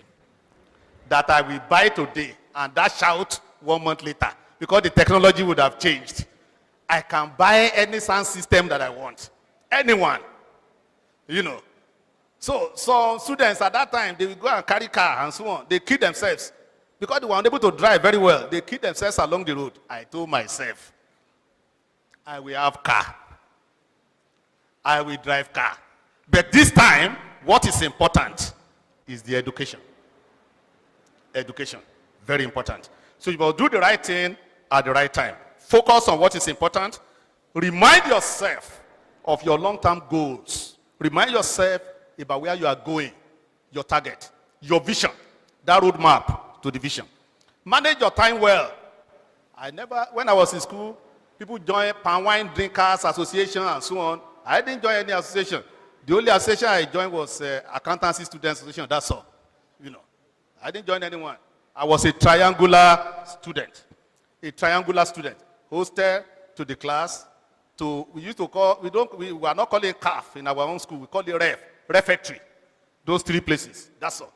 [SPEAKER 4] that I will buy today and dash out 1 month later because the technology would have changed. I can buy any sound system that I want. Anyone. So some students at that time, they will go and carry car and so on. They kill themselves because they were unable to drive very well. They kill themselves along the road. I told myself, I will have car. I will drive car. But this time, what is important is the education. Education, very important. So you must do the right thing at the right time. Focus on what is important. Remind yourself of your long-term goals. Remind yourself about where you are going, your target, your vision, that roadmap to the vision. Manage your time well. When I was in school, people joined Palm Wine Drinkers Association and so on. I didn't join any association. The only association I joined was Accountancy Students Association, that's all. I didn't join anyone. I was a triangular student. Hosted to the class. We used to call, we were not calling CAF in our own school, we call it refectory. Those 3 places, that's all.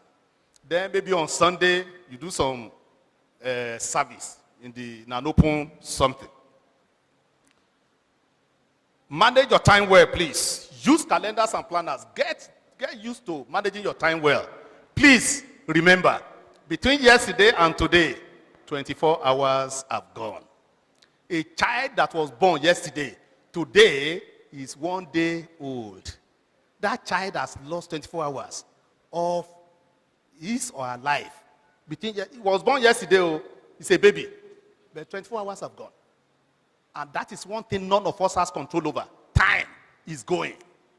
[SPEAKER 4] Then maybe on Sunday, you do some service in an open something. Manage your time well, please. Use calendars and planners. Get used to managing your time well. Please remember, between yesterday and today, 24 hours have gone. A child that was born yesterday, today is 1 day old. That child has lost 24 hours of his or her life. He was born yesterday, he's a baby. But 24 hours have gone. And that is one thing none of us has control over. Time is going.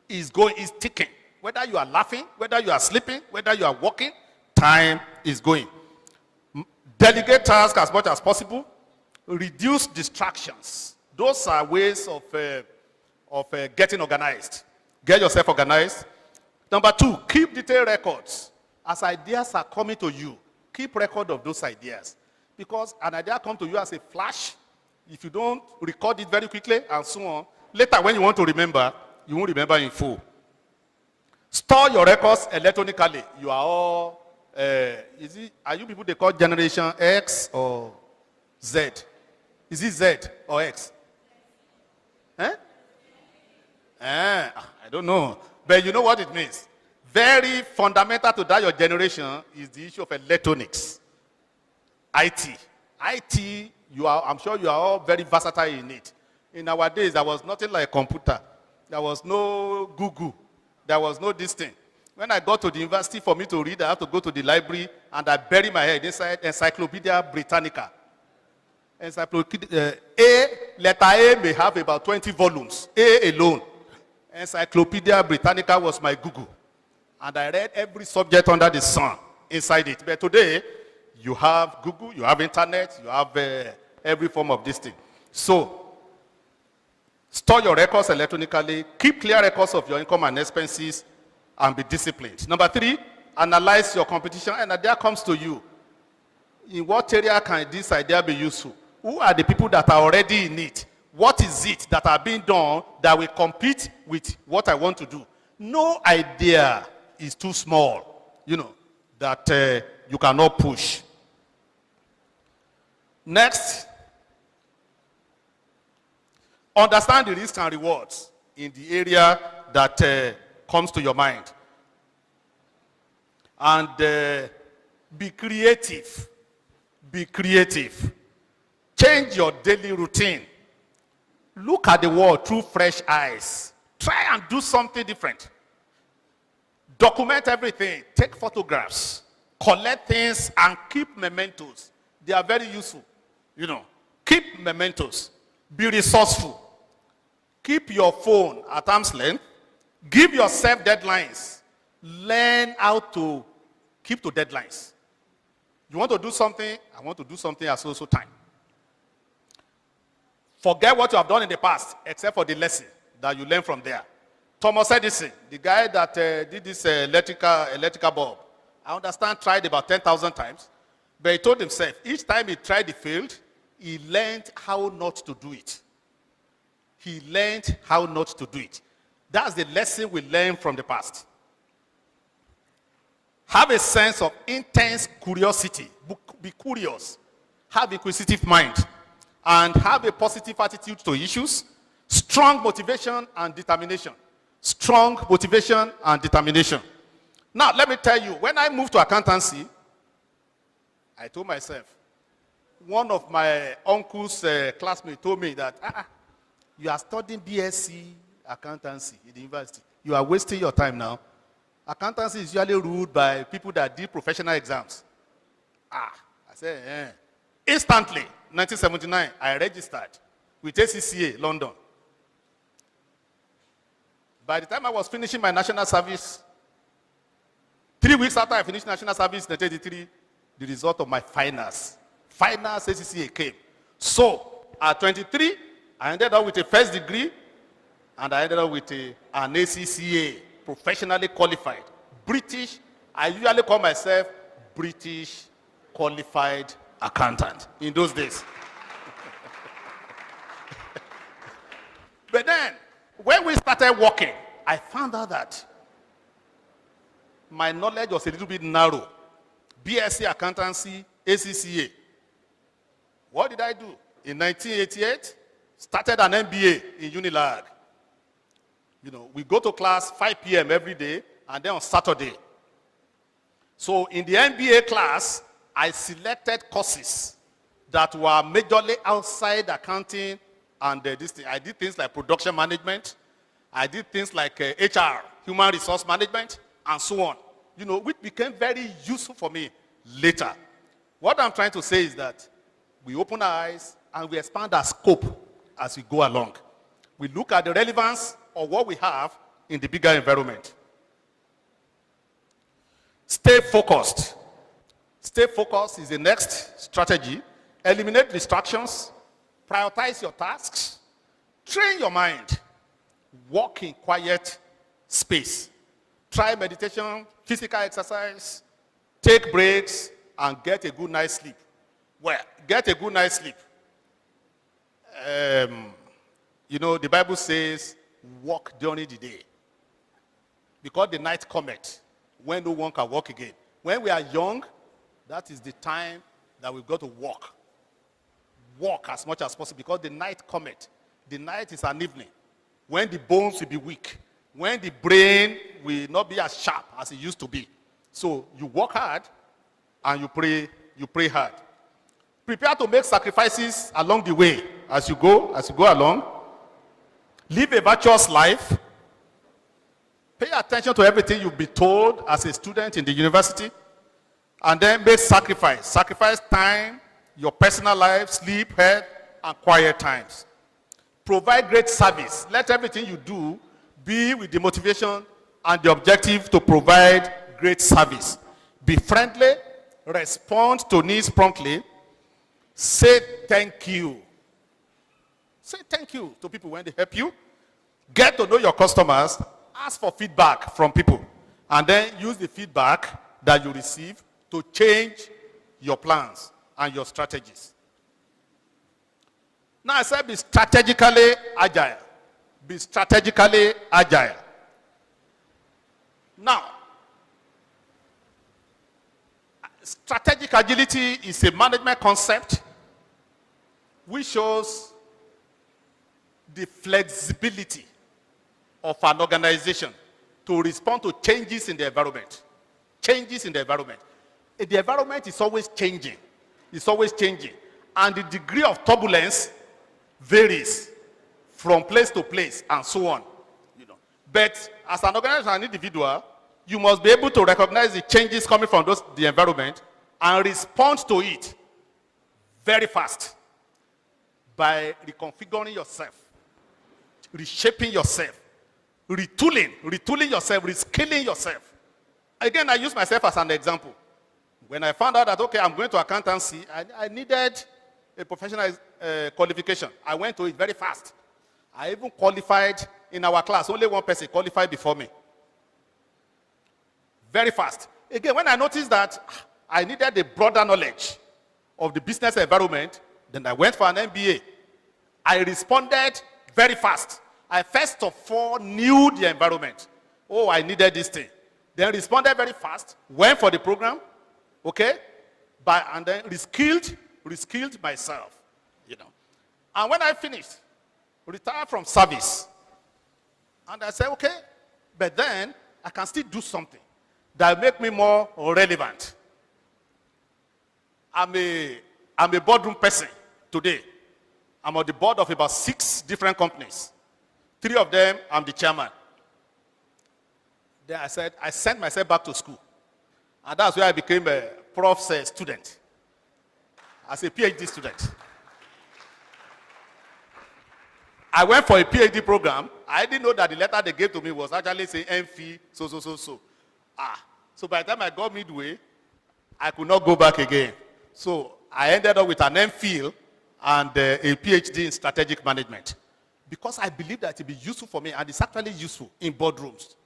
[SPEAKER 4] Is ticking. Whether you are laughing, whether you are sleeping, whether you are walking, time is going. Delegate tasks as much as possible. Reduce distractions. Those are ways of of getting organized. Get yourself organized. Number 2, keep detailed records. As ideas are coming to you, keep record of those ideas. Because an idea comes to you as a flash. If you don't record it very quickly and so on, later when you want to remember, you won't remember in full. Store your records electronically. You are all, are you people they call Generation X or Z? Is it Z or X? Eh? I don't know. But you know what it means. Very fundamental to that your generation is the issue of electronics. IT. IT, I'm sure you are all very versatile in it. In our days, there was nothing like a computer. There was no Google. There was no this thing. When I got to the university for me to read, I have to go to the library and I bury my head inside Encyclopedia Britannica. Letter A may have about 20 volumes. A alone. Encyclopedia Britannica was my Google. And I read every subject under the sun inside it. But today, you have Google, you have internet, you have every form of this thing. So, store your records electronically, keep clear records of your income and expenses, and be disciplined. Number 3, analyze your competition, and idea comes to you. In what area can this idea be useful? Who are the people that are already in it? What is it that are being done that will compete with what I want to do? No idea is too small, that you cannot push. Next, understand the risks and rewards in the area that comes to your mind. And be creative. Be creative. Change your daily routine. Look at the world through fresh eyes. Try and do something different. Document everything. Take photographs. Collect things and keep mementos. They are very useful. Keep mementos. Be resourceful. Keep your phone at arm's length. Give yourself deadlines. Learn how to keep to deadlines. You want to do something? I want to do something at so time. Forget what you have done in the past, except for the lesson that you learn from there. Thomas Edison, the guy that did this electrical bulb, I understand tried about 10,000 times, but he told himself, each time he tried, he failed, he learned how not to do it. He learned how not to do it. That's the lesson we learn from the past. Have a sense of intense curiosity. Be curious. Have inquisitive mind. And have a positive attitude to issues. Strong motivation and determination. Strong motivation and determination. Now, let me tell you, when I moved to accountancy, I told myself, one of my uncle's classmates told me that, you are studying BSc accountancy in the university. You are wasting your time now. Accountancy is usually ruled by people that did professional exams. I said, Instantly, 1979, I registered with ACCA, London. By the time I was finishing my national service, 3 weeks after I finished national service in 1983, the result of my finals ACCA came. So, at 23, I ended up with a first degree, and I ended up with an ACCA, professionally qualified. British, I usually call myself British qualified accountant in those days. But then, when we started working, I found out that my knowledge was a little bit narrow. BSc accountancy, ACCA. What did I do? In 1988, started an MBA in Unilag. We go to class 5 p.m. every day, and then on Saturday. So in the MBA class, I selected courses that were majorly outside accounting and this thing. I did things like production management. I did things like HR, human resource management, and so on. Which became very useful for me later. What I'm trying to say is that we open our eyes and we expand our scope as we go along. We look at the relevance of what we have in the bigger environment. Stay focused. Stay focused is the next strategy. Eliminate distractions. Prioritize your tasks. Train your mind. walk in quiet space. Try meditation, physical exercise, take breaks, and get a good night's sleep. Well, get a good night's sleep. The Bible says, walk during the day. Because the night cometh when no one can walk again. When we are young, that is the time that we've got to walk. Walk as much as possible because the night cometh. The night is an evening when the bones will be weak, when the brain will not be as sharp as it used to be. So you work hard and you pray hard. Prepare to make sacrifices along the way as you go along. Live a virtuous life. Pay attention to everything you'll be told as a student in the university. And then make sacrifice. Sacrifice time, your personal life, sleep, health, and quiet times. Provide great service. Let everything you do be with the motivation and the objective to provide great service. Be friendly, respond to needs promptly, say thank you. Say thank you to people when they help you. Get to know your customers, ask for feedback from people, and then use the feedback that you receive to change your plans and your strategies. Now I said be strategically agile. Be strategically agile. Now, strategic agility is a management concept which shows the flexibility of an organization to respond to changes in the environment. Changes in the environment. The environment is always changing. It's always changing. And the degree of turbulence varies from place to place and so on. But as an organization and individual, you must be able to recognize the changes coming from the environment and respond to it very fast by reconfiguring yourself, reshaping yourself, retooling yourself, reskilling yourself. Again, I use myself as an example. When I found out that, okay, I'm going to accountancy, I needed a professional qualification. I went to it very fast. I even qualified in our class. Only one person qualified before me. Very fast. Again, when I noticed that I needed a broader knowledge of the business environment, then I went for an MBA. I responded very fast. I first of all knew the environment. Oh, I needed this thing. Then responded very fast, went for the program, okay? And then reskilled myself, And when I finished, retired from service, and I said, okay, but then I can still do something that will make me more relevant. I'm a boardroom person today. I'm on the board of about 6 different companies. 3 of them, I'm the chairman. Then I said, I sent myself back to school. And that's where I became a prof's student. As a PhD student. I went for a PhD program. I didn't know that the letter they gave to me was actually saying MPhil, so. So by the time I got midway, I could not go back again. So I ended up with an MPhil and a PhD in strategic management. Because I believe that it will be useful for me, and it's actually useful in boardrooms.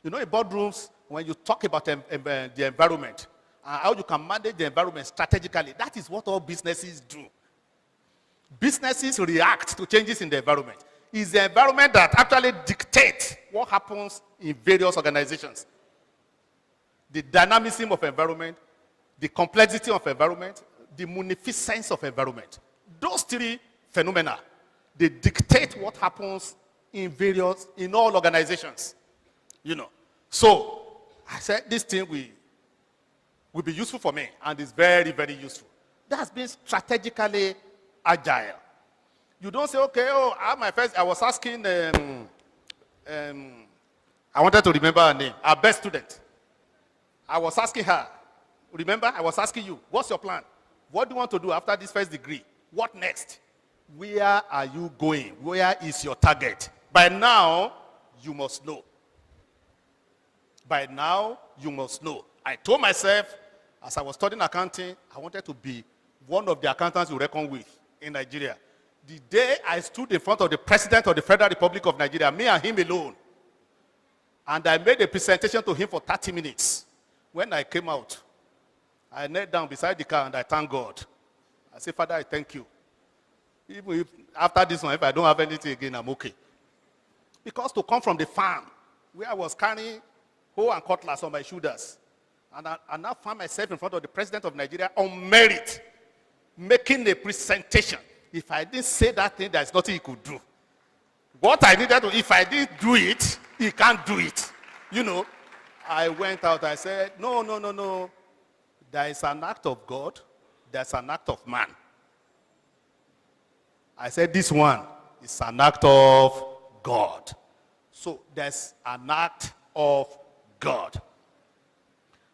[SPEAKER 4] In boardrooms, when you talk about the environment, how you can manage the environment strategically, that is what all businesses do. Businesses react to changes in the environment. It's the environment that actually dictates what happens in various organizations. The dynamism of environment, the complexity of environment, the munificence of environment. Those 3 phenomena, they dictate what happens in all organizations. So I said this thing will be useful for me, and it's very, very useful. That's being strategically agile. You don't say, okay, I was asking, I wanted to remember her name, our best student. I was asking her, remember, I was asking you, what's your plan? What do you want to do after this first degree? What next? Where are you going? Where is your target? By now, you must know. By now, you must know. I told myself, as I was studying accounting, I wanted to be one of the accountants you reckon with in Nigeria. The day I stood in front of the President of the Federal Republic of Nigeria, me and him alone, and I made a presentation to him for 30 minutes. When I came out, I knelt down beside the car and I thanked God. I said, Father, I thank you. Even if after this one, if I don't have anything again, I'm okay. Because to come from the farm, where I was carrying hoe and cutlass on my shoulders, and I now found myself in front of the President of Nigeria on merit, making a presentation. If I didn't say that thing, there's nothing he could do. What I needed to, if I didn't do it, he can't do it. You know, I went out, I said, no. There is an act of God, there's an act of man. I said, this one is an act of God. So there's an act of God.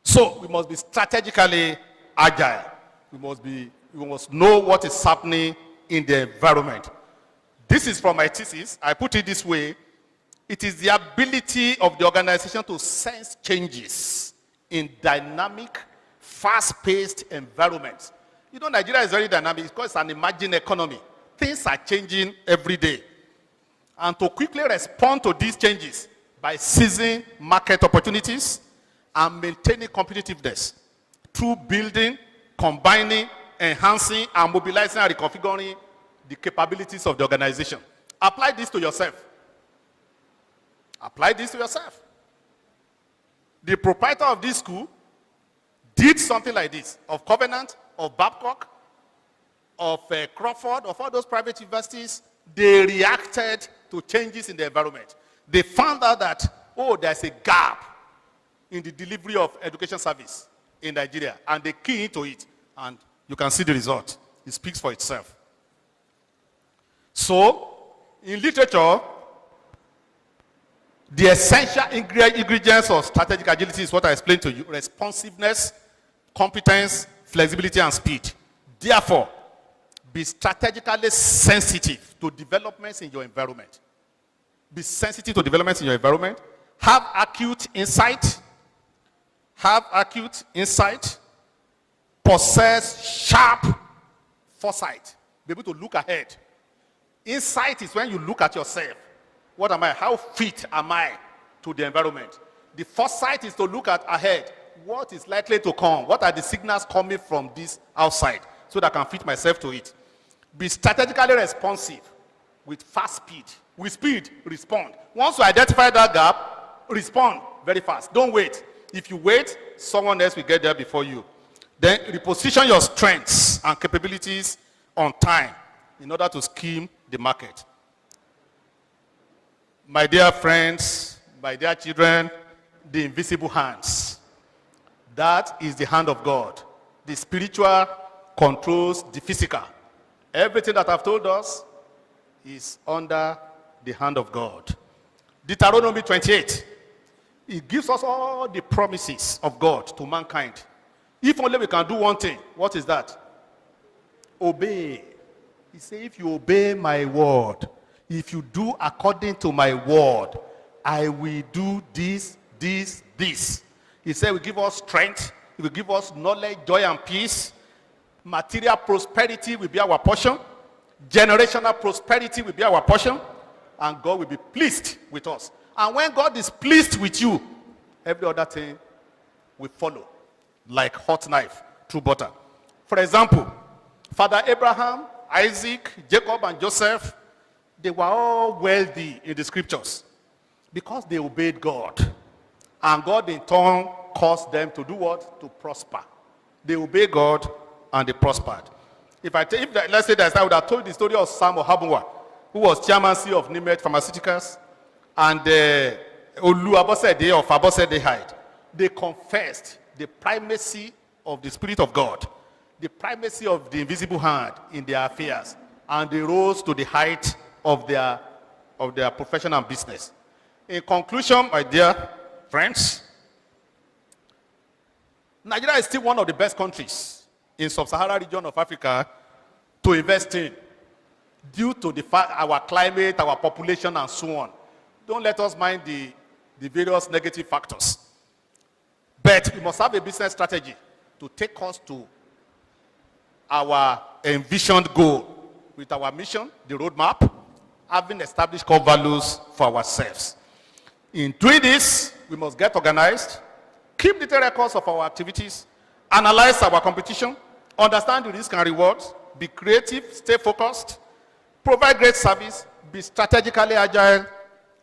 [SPEAKER 4] So we must be strategically agile. We must know what is happening in the environment. This is from my thesis. I put it this way. It is the ability of the organization to sense changes in dynamic, fast-paced environments. You know, Nigeria is very dynamic because it's an emerging economy. Things are changing every day. And to quickly respond to these changes by seizing market opportunities and maintaining competitiveness through building, combining, enhancing, and mobilizing and reconfiguring the capabilities of the organization. Apply this to yourself. Apply this to yourself. The proprietor of this school did something like this, of Covenant, of Babcock, of Crawford, of all those private universities. They reacted to changes in the environment. They found out that, there's a gap in the delivery of education service in Nigeria, and they key into it, and you can see the result. It speaks for itself. So, in literature, the essential ingredients of strategic agility is what I explained to you: responsiveness, competence, flexibility, and speed. Therefore, be strategically sensitive to developments in your environment. Be sensitive to developments in your environment. Have acute insight. Possess sharp foresight. Be able to look ahead. Insight is when you look at yourself. What am I? How fit am I to the environment? The foresight is to look at ahead. What is likely to come? What are the signals coming from this outside so that I can fit myself to it? Be strategically responsive with fast speed. With speed, respond. Once you identify that gap, respond very fast. Don't wait. If you wait, someone else will get there before you. Then reposition your strengths and capabilities on time in order to scheme the market. My dear friends, my dear children, the invisible hands. That is the hand of God. The spiritual controls the physical. Everything that I've told us is under the hand of God. Deuteronomy 28. It gives us all the promises of God to mankind. If only we can do one thing. What is that? Obey. He said, if you obey my word, if you do according to my word, I will do this. He said, he will give us strength. He will give us knowledge, joy, and peace. Material prosperity will be our portion. Generational prosperity will be our portion. And God will be pleased with us. And when God is pleased with you, every other thing will follow like hot knife through butter. For example, Father Abraham, Isaac, Jacob, and Joseph, they were all wealthy in the scriptures because they obeyed God. And God in turn caused them to do what? To prosper. They obeyed God and they prospered. Let's say that I would have told the story of Sam Ohabunwa, who was chairman CEO of Nimet Pharmaceuticals, and Olu Abosede of Abosede Hyde. They confessed the primacy of the Spirit of God, the primacy of the invisible hand in their affairs, and they rose to the height of their profession and business. In conclusion, my dear friends, Nigeria is still one of the best countries in sub-Saharan region of Africa to invest in, due to our climate, our population, and so on. Don't let us mind the various negative factors. But we must have a business strategy to take us to our envisioned goal with our mission, the roadmap, having established core values for ourselves. In doing this, we must get organized, keep detailed records of our activities, analyze our competition, understand the risks and rewards, be creative, stay focused, provide great service, be strategically agile,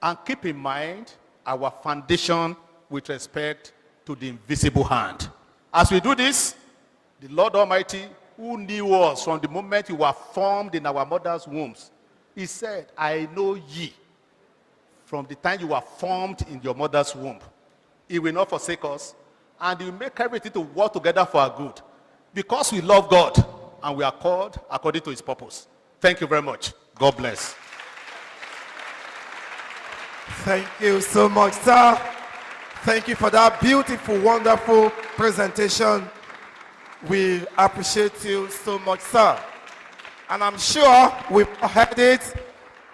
[SPEAKER 4] and keep in mind our foundation with respect to the invisible hand. As we do this, the Lord Almighty, who knew us from the moment we were formed in our mother's wombs, he said, I know ye from the time you were formed in your mother's womb. He will not forsake us, and he will make everything to work together for our good, because we love God and we are called according to his purpose. Thank you very much. God bless.
[SPEAKER 2] Thank you so much, sir. Thank you for that beautiful, wonderful presentation. We appreciate you so much, sir. And I'm sure we've heard it.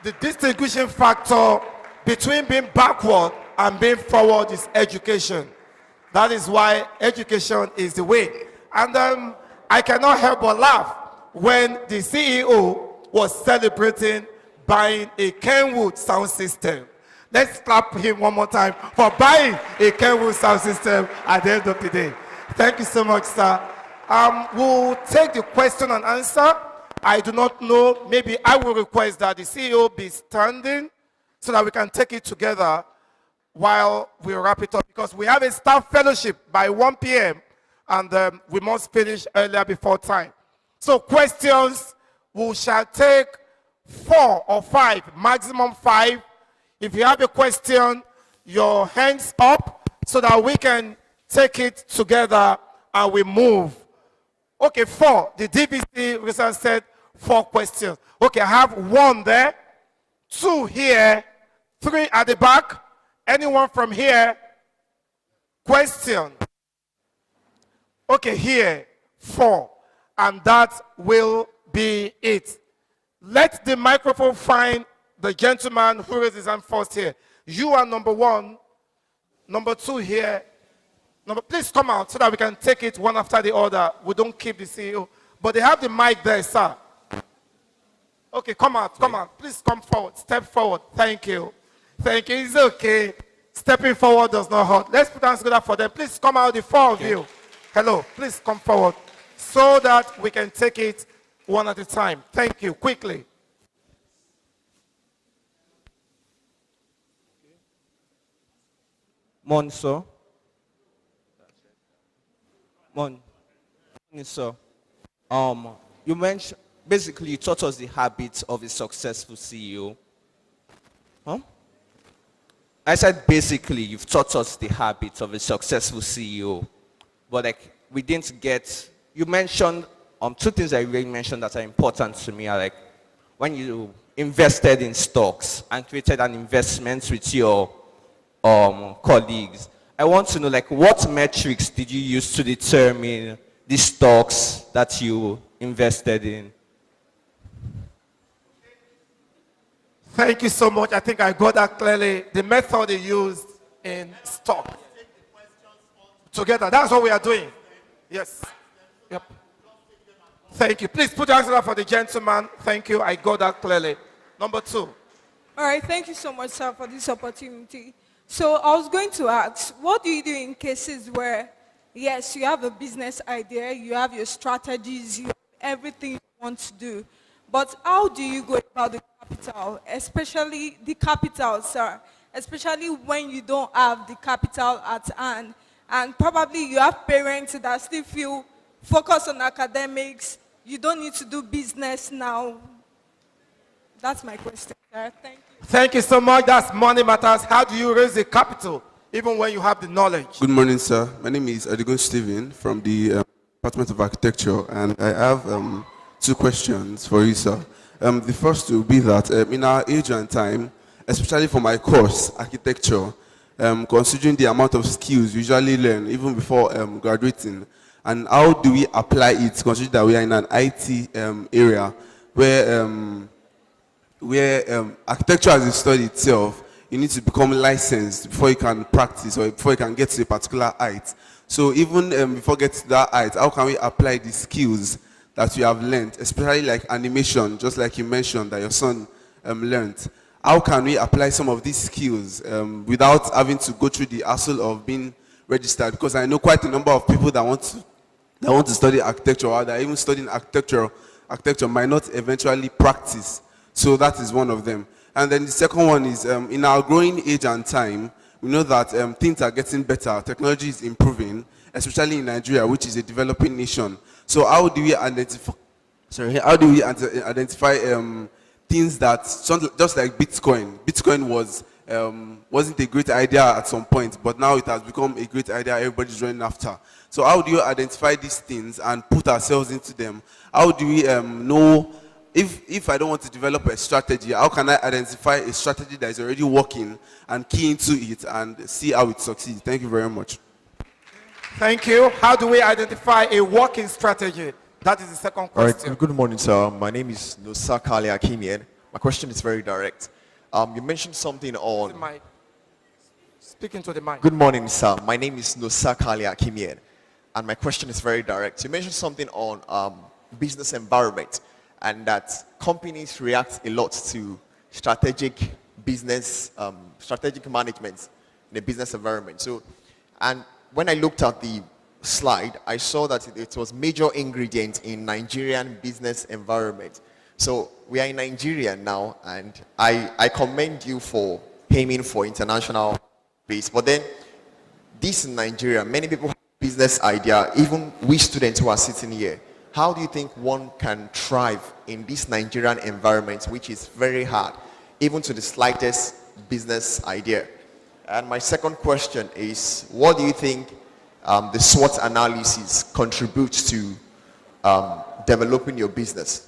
[SPEAKER 2] The distinguishing factor between being backward and being forward is education. That is why education is the way. And I cannot help but laugh when the CEO was celebrating buying a Kenwood sound system. Let's clap him one more time for buying a Kenwood sound system at the end of the day. Thank you so much, sir. We'll take the question and answer. I do not know. Maybe I will request that the CEO be standing so that we can take it together while we wrap it up, because we have a staff fellowship by 1 p.m. and we must finish earlier before time. So questions, we shall take 4 or 5, maximum 5. If you have a question, your hands up so that we can take it together and we move. Okay, 4. The DVC research said 4 questions. Okay, I have 1 there, 2 here, 3 at the back. Anyone from here? Question. Okay, here, 4. And that will be it. Let the microphone find the gentleman who raised his hand first here. You are number 1. Number 2 here. Please come out so that we can take it one after the other. We don't keep the CEO. But they have the mic there, sir. Okay, come out, come out. Please come forward. Step forward. Thank you. Thank you. It's okay. Stepping forward does not hurt. Let's put hands together for them. Please come out, the 4 of you. Hello. Please come forward so that we can take it one at a time. Thank you. Quickly.
[SPEAKER 5] Morning, sir. Morning, sir. You mentioned, basically, you taught us the habits of a successful CEO. Huh? I said, basically, you've taught us the habits of a successful CEO. But like, we didn't get, you mentioned 2 things that you really mentioned that are important to me are like, when you invested in stocks and created an investment with your colleagues. I want to know, like, what metrics did you use to determine the stocks that you invested in?
[SPEAKER 2] Thank you so much. I think I got that clearly. The method they used in stock. Together. That's what we are doing. Yes. Yep. Thank you. Please put your hands up for the gentleman. Thank you. I got that clearly. Number 2.
[SPEAKER 6] All right. Thank you so much, sir, for this opportunity. So I was going to ask, what do you do in cases where, yes, you have a business idea, you have your strategies, you have everything you want to do, but how do you go about the capital, especially the capital, sir, especially when you don't have the capital at hand, and probably you have parents that still feel focused on academics, you don't need to do business now. That's my question, sir. Thank you.
[SPEAKER 2] Thank you so much. That's Money Matters. How do you raise the capital, even when you have the knowledge?
[SPEAKER 7] Good morning, sir. My name is Adigun Stephen from the Department of Architecture, and I have 2 questions for you, sir. The first will be that in our age and time, especially for my course, architecture, considering the amount of skills we usually learn even before graduating, and how do we apply it, considering that we are in an IT area where architecture as a study itself, you need to become licensed before you can practice or before you can get to a particular height. So even before getting to that height, how can we apply the skills that you have learned, especially like animation, just like you mentioned that your son learned. How can we apply some of these skills without having to go through the hassle of being registered? Because I know quite a number of people that want to study architecture, or that even studying architecture might not eventually practice. So that is one of them. And then the second one is, in our growing age and time, we know that things are getting better, technology is improving, especially in Nigeria, which is a developing nation. So how do we identify things that, just like Bitcoin. Bitcoin wasn't a great idea at some point, but now it has become a great idea everybody's running after. So how do you identify these things and put ourselves into them? How do we know, if I don't want to develop a strategy, how can I identify a strategy that is already working and key into it and see how it succeeds? Thank you very much.
[SPEAKER 2] Thank you. How do we identify a working strategy? That is the second
[SPEAKER 8] All
[SPEAKER 2] question.
[SPEAKER 8] right, good morning, sir. My name is Nusa Kali Akimian. My question is very direct. You mentioned something on...
[SPEAKER 2] The mic. Speaking to the mic.
[SPEAKER 8] Good morning, sir. My name is Nusa Kali Akimian, and my question is very direct. You mentioned something on business environment, and that companies react a lot to strategic business, strategic management in a business environment. So, and when I looked at the slide, I saw that it was major ingredient in Nigerian business environment. So we are in Nigeria now, and I commend you for aiming for international base. But then, this in Nigeria, many people have business idea, even we students who are sitting here. How do you think one can thrive in this Nigerian environment, which is very hard, even to the slightest business idea? And my second question is, what do you think the SWOT analysis contributes to developing your business?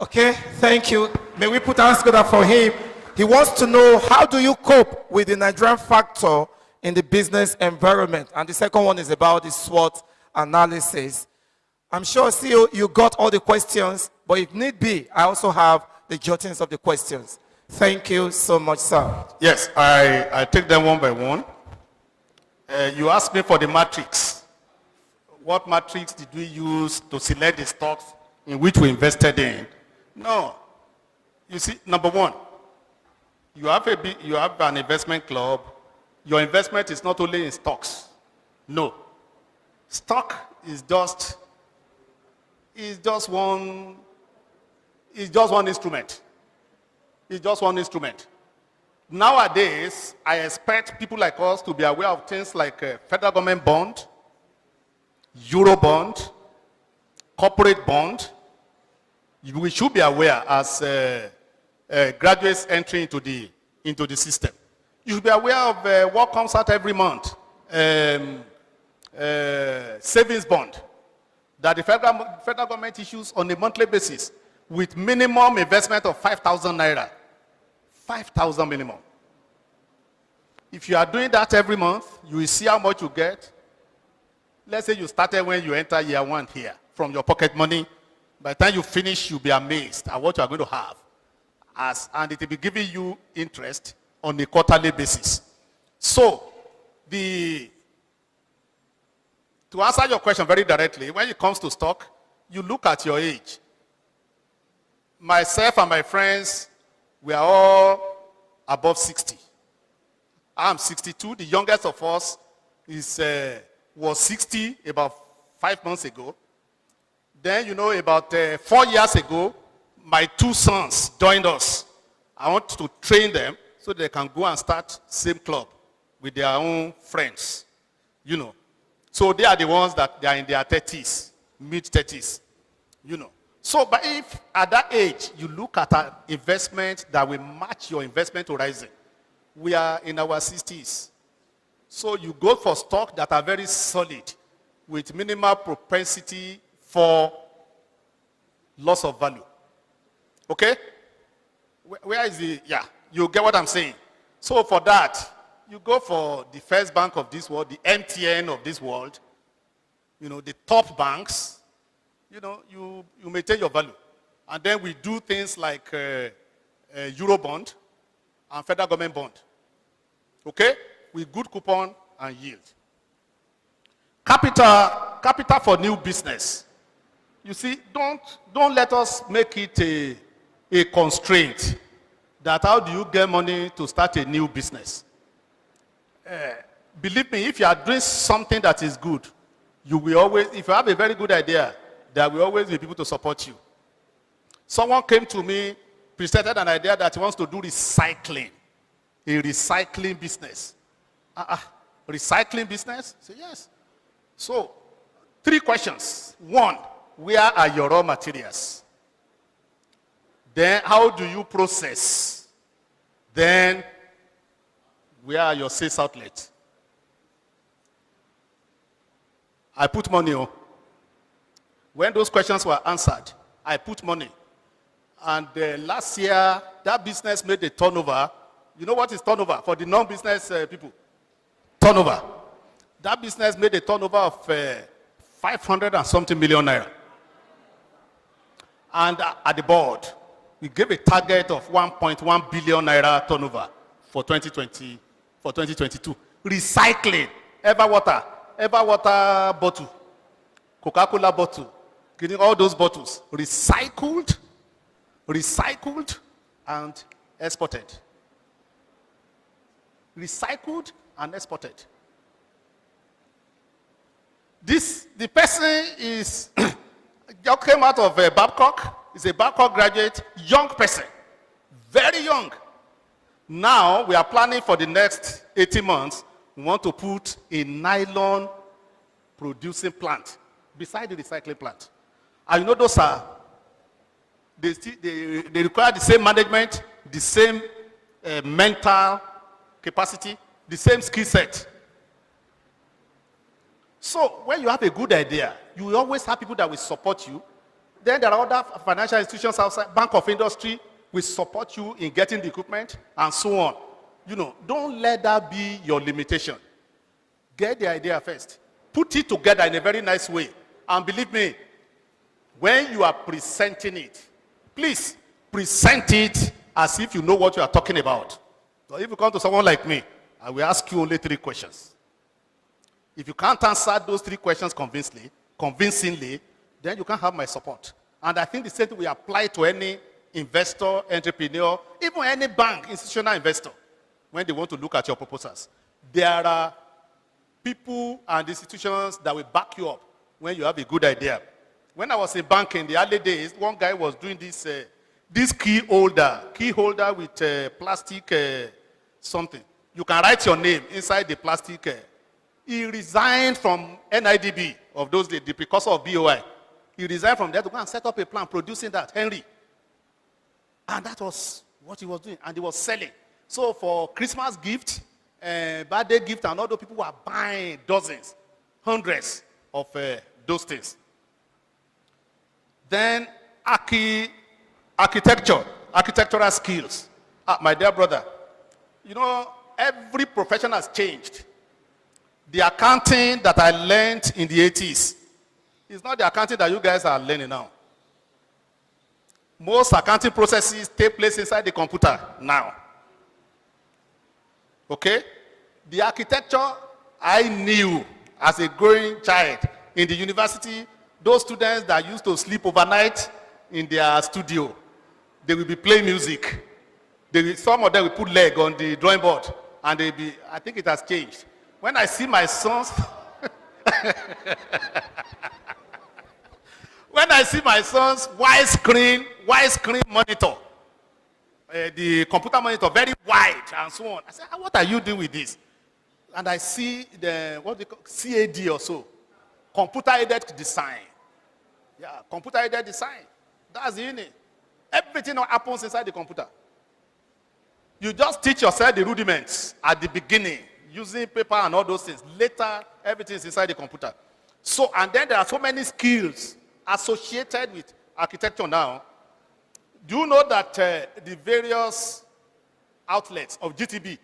[SPEAKER 2] Okay, thank you. May we put hands together for him? He wants to know, how do you cope with the Nigerian factor in the business environment? And the second one is about the SWOT analysis. I'm sure, CEO, you got all the questions, but if need be, I also have the jottings of the questions. Thank you so much, sir.
[SPEAKER 4] Yes, I take them one by one. You asked me for the matrix. What matrix did we use to select the stocks in which we invested in? No. You see, number one, you have an investment club. Your investment is not only in stocks. No. Stock is just one instrument. It's just one instrument. Nowadays, I expect people like us to be aware of things like federal government bond, Euro bond, corporate bond. We should be aware as graduates entering into the system. You should be aware of what comes out every month. Savings bond that the federal government issues on a monthly basis with minimum investment of 5,000 naira. 5,000 minimum. If you are doing that every month, you will see how much you get. Let's say you started when you enter year one here from your pocket money. By the time you finish, you'll be amazed at what you are going to have. And it will be giving you interest on a quarterly basis. So, to answer your question very directly, when it comes to stock, you look at your age. Myself and my friends, we are all above 60. I'm 62. The youngest of us was 60 about 5 months ago. Then, about 4 years ago, my 2 sons joined us. I want to train them so they can go and start same club with their own friends. So they are the ones that they are in their 30s, mid-30s. So, but if at that age you look at an investment that will match your investment horizon, we are in our 60s. So you go for stock that are very solid with minimal propensity for loss of value. Okay? Where is the, you get what I'm saying. So for that, you go for the First Bank of this world, the MTN of this world, the top banks. You maintain your value. And then we do things like Euro bond and federal government bond. Okay? With good coupon and yield. Capital for new business. You see, don't let us make it a constraint that how do you get money to start a new business. Believe me, if you are doing something that is good, you will always, if you have a very good idea, there will always be people to support you. Someone came to me, presented an idea that he wants to do recycling, a recycling business. Recycling business? I said, yes. So, 3 questions. 1, where are your raw materials? Then, how do you process? Then, where are your sales outlets? I put money on. When those questions were answered, I put money. And last year, that business made a turnover. You know what is turnover for the non-business people? Turnover. That business made a turnover of 500 and something million naira. And at the board, we gave a target of 1.1 billion naira turnover for 2020, for 2022. Recycling, Everwater bottle, Coca-Cola bottle, getting all those bottles recycled and exported. Recycled and exported. The person is just came out of Babcock. He's a Babcock graduate, young person, very young. Now we are planning for the next 18 months. We want to put a nylon producing plant beside the recycling plant. And you know those are, they require the same management, the same mental capacity, the same skill set. So when you have a good idea, you will always have people that will support you. Then there are other financial institutions outside, Bank of Industry will support you in getting the equipment and so on. You know, don't let that be your limitation. Get the idea first. Put it together in a very nice way. And believe me, when you are presenting it, please present it as if you know what you are talking about. So if you come to someone like me, I will ask you only 3 questions. If you can't answer those 3 questions convincingly, then you can't have my support. And I think the same thing will apply to any investor, entrepreneur, even any bank, institutional investor, when they want to look at your proposals. There are people and institutions that will back you up when you have a good idea. When I was in banking in the early days, one guy was doing this key holder with plastic something. You can write your name inside the plastic. He resigned from NIDB of those days, the precursor of BOI. He resigned from there to go and set up a plant producing that, Henry. And that was what he was doing, and he was selling. So for Christmas gift, birthday gift, and other people were buying dozens, hundreds of those things. Then architectural skills. My dear brother, you know, every profession has changed. The accounting that I learned in the 80s is not the accounting that you guys are learning now. Most accounting processes take place inside the computer now. Okay? The architecture I knew as a growing child in the university, those students that used to sleep overnight in their studio, they will be playing music. Some of them will put leg on the drawing board, and I think it has changed. When I see my sons, when I see my son's widescreen monitor, the computer monitor very wide and so on, I say, what are you doing with this? And I see what they call CAD or so, computer-aided design. Yeah, computer-aided design. That's in it. Everything happens inside the computer. You just teach yourself the rudiments at the beginning, using paper and all those things. Later, everything is inside the computer. So, and then there are so many skills associated with architecture now. Do you know that the various outlets of GTB,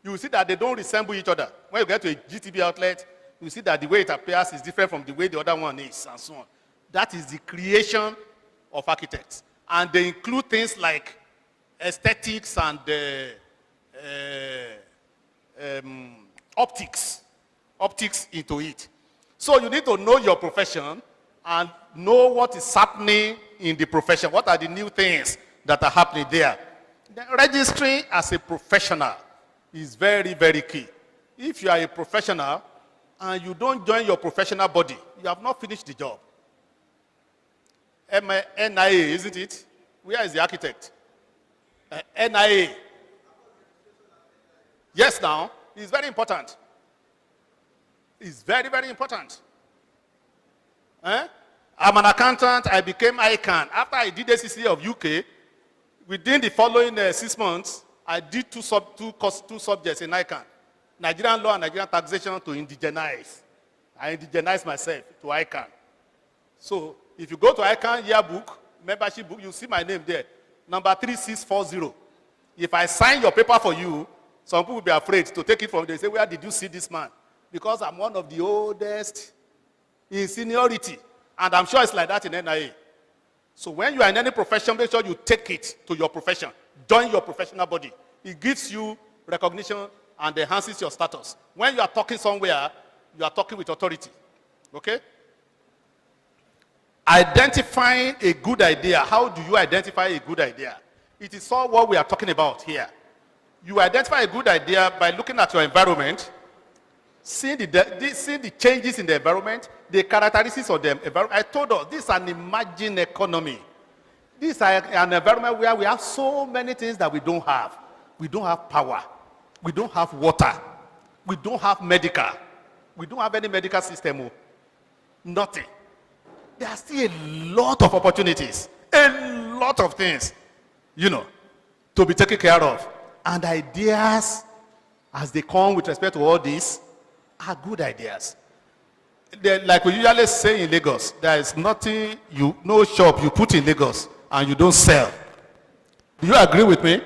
[SPEAKER 4] you will see that they don't resemble each other. When you get to a GTB outlet, you will see that the way it appears is different from the way the other one is, and so on. That is the creation of architects. And they include things like aesthetics and optics into it. So you need to know your profession and know what is happening in the profession. What are the new things that are happening there? Then registering as a professional is very, very key. If you are a professional and you don't join your professional body, you have not finished the job. NIA, isn't it? Where is the architect? NIA. Yes, now, it's very important. It's very, very important. I'm an accountant. I became ICANN. After I did ACC of UK, within the following 6 months, I did two subjects in ICANN. Nigerian law and Nigerian taxation to indigenize. I indigenize myself to ICANN. So if you go to ICANN yearbook, membership book, you see my name there. Number 3640. If I sign your paper for you, some people will be afraid to take it from there. They say, where did you see this man? Because I'm one of the oldest in seniority. And I'm sure it's like that in NIA. So when you are in any profession, make sure you take it to your profession. Join your professional body. It gives you recognition and enhances your status. When you are talking somewhere, you are talking with authority. Okay? Identifying a good idea. How do you identify a good idea? It is all what we are talking about here. You identify a good idea by looking at your environment, seeing the changes in the environment, the characteristics of the environment. I told us, this is an emerging economy. This is an environment where we have so many things that we don't have. We don't have power. We don't have water. We don't have medical. We don't have any medical system. Nothing. There are still a lot of opportunities, a lot of things, to be taken care of. And ideas, as they come with respect to all this, are good ideas. Like we usually say in Lagos, there is nothing, no shop you put in Lagos and you don't sell. Do you agree with me?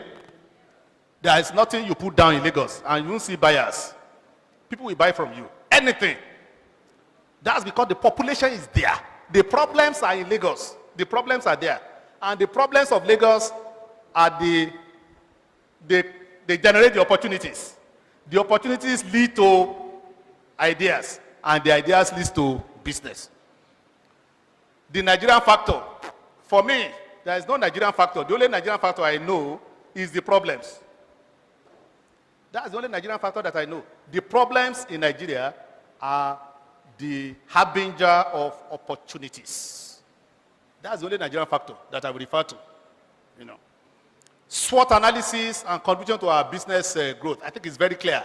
[SPEAKER 4] There is nothing you put down in Lagos and you won't see buyers. People will buy from you. Anything. That's because the population is there. The problems are in Lagos. The problems are there. And the problems of Lagos are they generate the opportunities. The opportunities lead to ideas, and the ideas lead to business. The Nigerian factor. For me, there is no Nigerian factor. The only Nigerian factor I know is the problems. That's the only Nigerian factor that I know. The problems in Nigeria are the harbinger of opportunities. That's the only Nigerian factor that I would refer to. SWOT analysis and contribution to our business growth. I think it's very clear.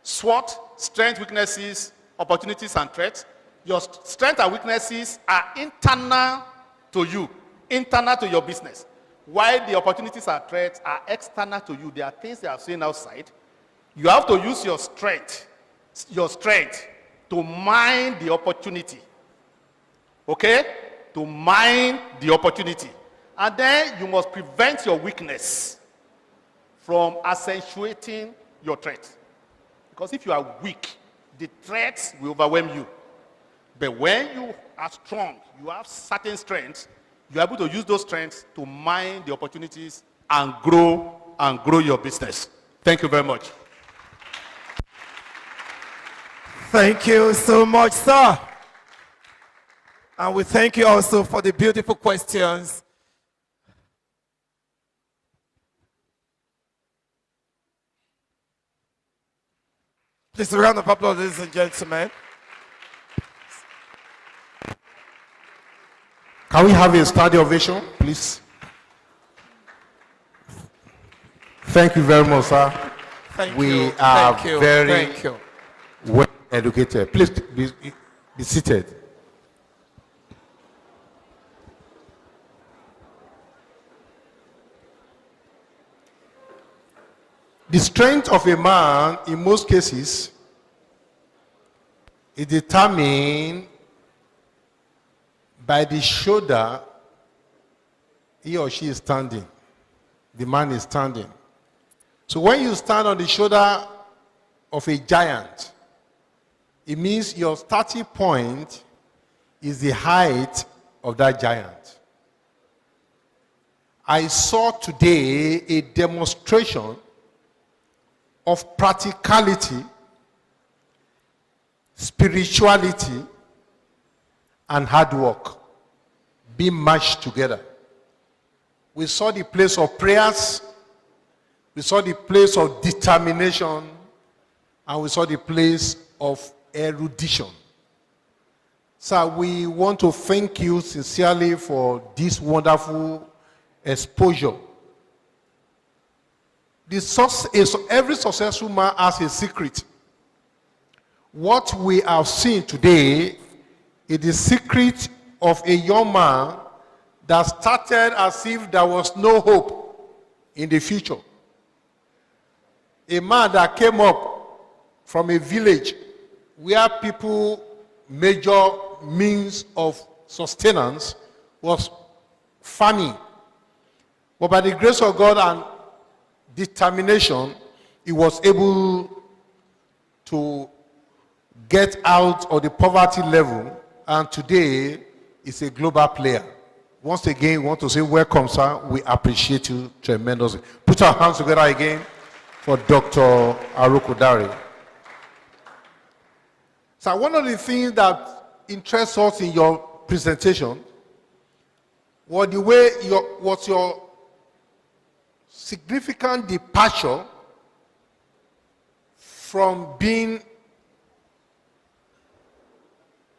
[SPEAKER 4] SWOT, strengths, weaknesses, opportunities, and threats. Your strengths and weaknesses are internal to you, internal to your business. While the opportunities and threats are external to you. There are things that are seen outside. You have to use your strength to mine the opportunity. Okay? To mine the opportunity. And then you must prevent your weakness from accentuating your threat. Because if you are weak, the threats will overwhelm you. But when you are strong, you have certain strengths, you are able to use those strengths to mine the opportunities and grow your business. Thank you very much.
[SPEAKER 2] Thank you so much, sir. And we thank you also for the beautiful questions. Please, a round of applause, ladies and gentlemen.
[SPEAKER 3] Can we have a standing ovation, please? Thank you very much, sir.
[SPEAKER 2] Thank
[SPEAKER 3] We
[SPEAKER 2] you.
[SPEAKER 3] are
[SPEAKER 2] Thank you.
[SPEAKER 3] very
[SPEAKER 2] Thank you.
[SPEAKER 3] well educated. Please be seated. The strength of a man, in most cases, is determined by the shoulder he or she is standing. The man is standing. So when you stand on the shoulder of a giant, it means your starting point is the height of that giant. I saw today a demonstration of practicality, spirituality, and hard work. being matched together. We saw the place of prayers, we saw the place of determination, and we saw the place of erudition. Sir, we want to thank you sincerely for this wonderful exposure. Every successful man has a secret. What we have seen today is the secret of a young man that started as if there was no hope in the future. A man that came up from a village where people major means of sustenance was farming. But by the grace of God and determination, he was able to get out of the poverty level, and today is a global player. Once again, we want to say welcome, sir. We appreciate you tremendously. Put our hands together again for Dr. Arokodare. So one of the things that interests us in your presentation was the way your significant departure from being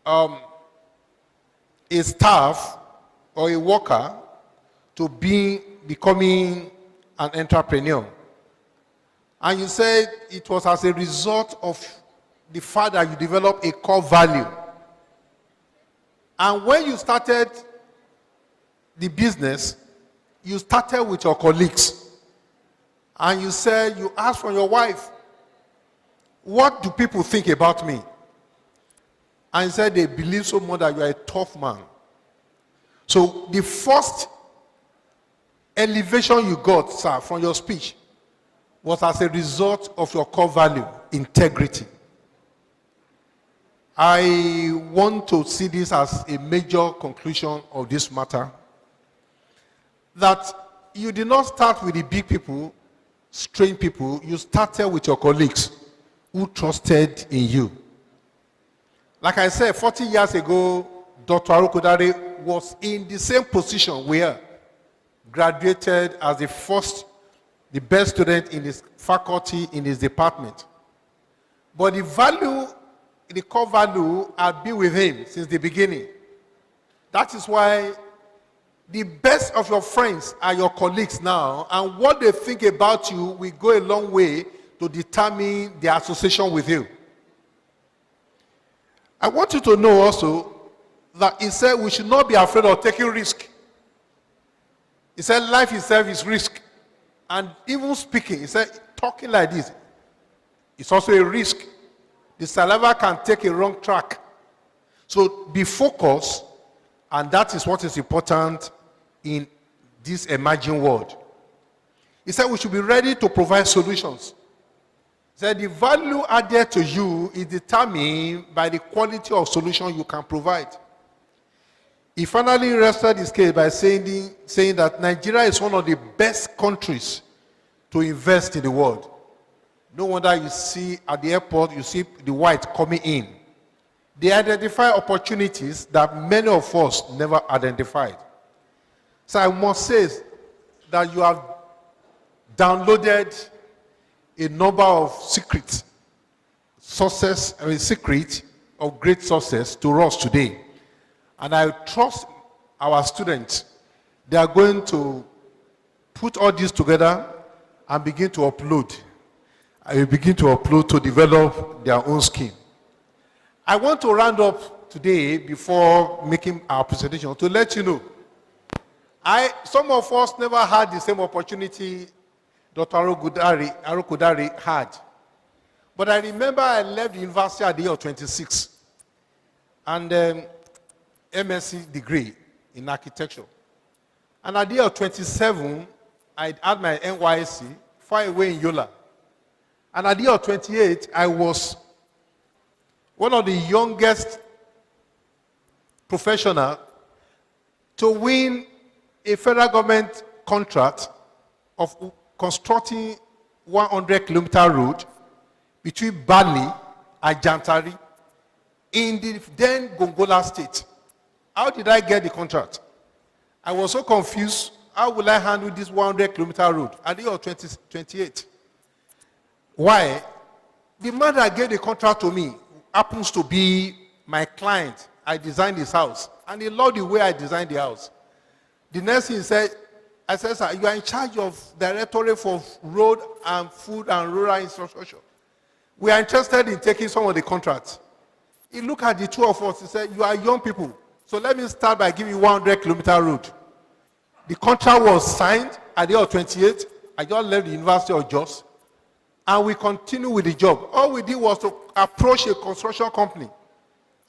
[SPEAKER 3] a staff or a worker to becoming an entrepreneur. And you said it was as a result of the fact that you developed a core value. And when you started the business, you started with your colleagues. And you said, you asked from your wife, what do people think about me? And you said they believe so much that you are a tough man. So the first elevation you got, sir, from your speech was as a result of your core value, integrity. I want to see this as a major conclusion of this matter. That you did not start with the big people, strange people. You started with your colleagues who trusted in you. Like I said, 40 years ago, Dr. Arokodare was in the same position where graduated as the best student in his faculty, in his department. But the core value had been with him since the beginning. That is why the best of your friends are your colleagues now, and what they think about you will go a long way to determine their association with you. I want you to know also that he said we should not be afraid of taking risk. He said life itself is risk. And even speaking, he said talking like this, it's also a risk. The saliva can take a wrong track. So be focused, and that is what is important in this emerging world. He said we should be ready to provide solutions. He said the value added to you is determined by the quality of solution you can provide. He finally rested his case by saying that Nigeria is one of the best countries to invest in the world. No wonder you see at the airport, you see the white coming in. They identify opportunities that many of us never identified. So I must say that you have downloaded a number of secrets of great success to us today. And I trust our students, they are going to put all this together and begin to upload. I will begin to upload to develop their own scheme. I want to round up today before making our presentation to let you know, some of us never had the same opportunity Dr. Arokodare had. But I remember I left the university at the age of 26 and MSc degree in architecture. And at the age of 27, I had my NYSC far away in Yola. And at the age of 28, I was one of the youngest professionals to win a federal government contract of constructing 100-kilometer road between Bali and Jantari in the then Gongola state. How did I get the contract? I was so confused. How will I handle this 100-kilometer road at the year of 2028? Why? The man that gave the contract to me happens to be my client. I designed his house, and he loved the way I designed the house. The next thing he said, I said, sir, you are in charge of Directorate for Road and Food and Rural Infrastructure. We are interested in taking some of the contracts. He looked at the two of us, he said, you are young people, so let me start by giving you 100-kilometer road. The contract was signed at the year of 28. I just left the University of Jos, and we continue with the job. All we did was to approach a construction company,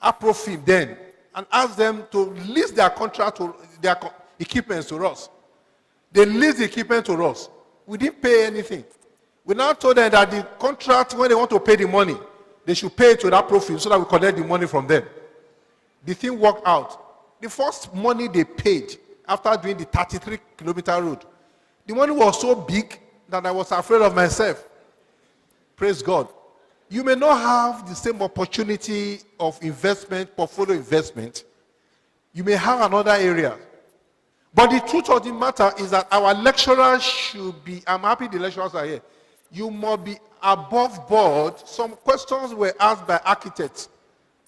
[SPEAKER 3] Aprofim then, and ask them to lease their contract to their equipment to us. They leased the equipment to us. We didn't pay anything. We now told them that the contract, when they want to pay the money, they should pay it to that Aprofim so that we collect the money from them. The thing worked out. The first money they paid after doing the 33-kilometer road, the money was so big that I was afraid of myself. Praise God. You may not have the same opportunity of investment, portfolio investment. You may have another area. But the truth of the matter is that our lecturers should be, I'm happy the lecturers are here. You must be above board. Some questions were asked by architects.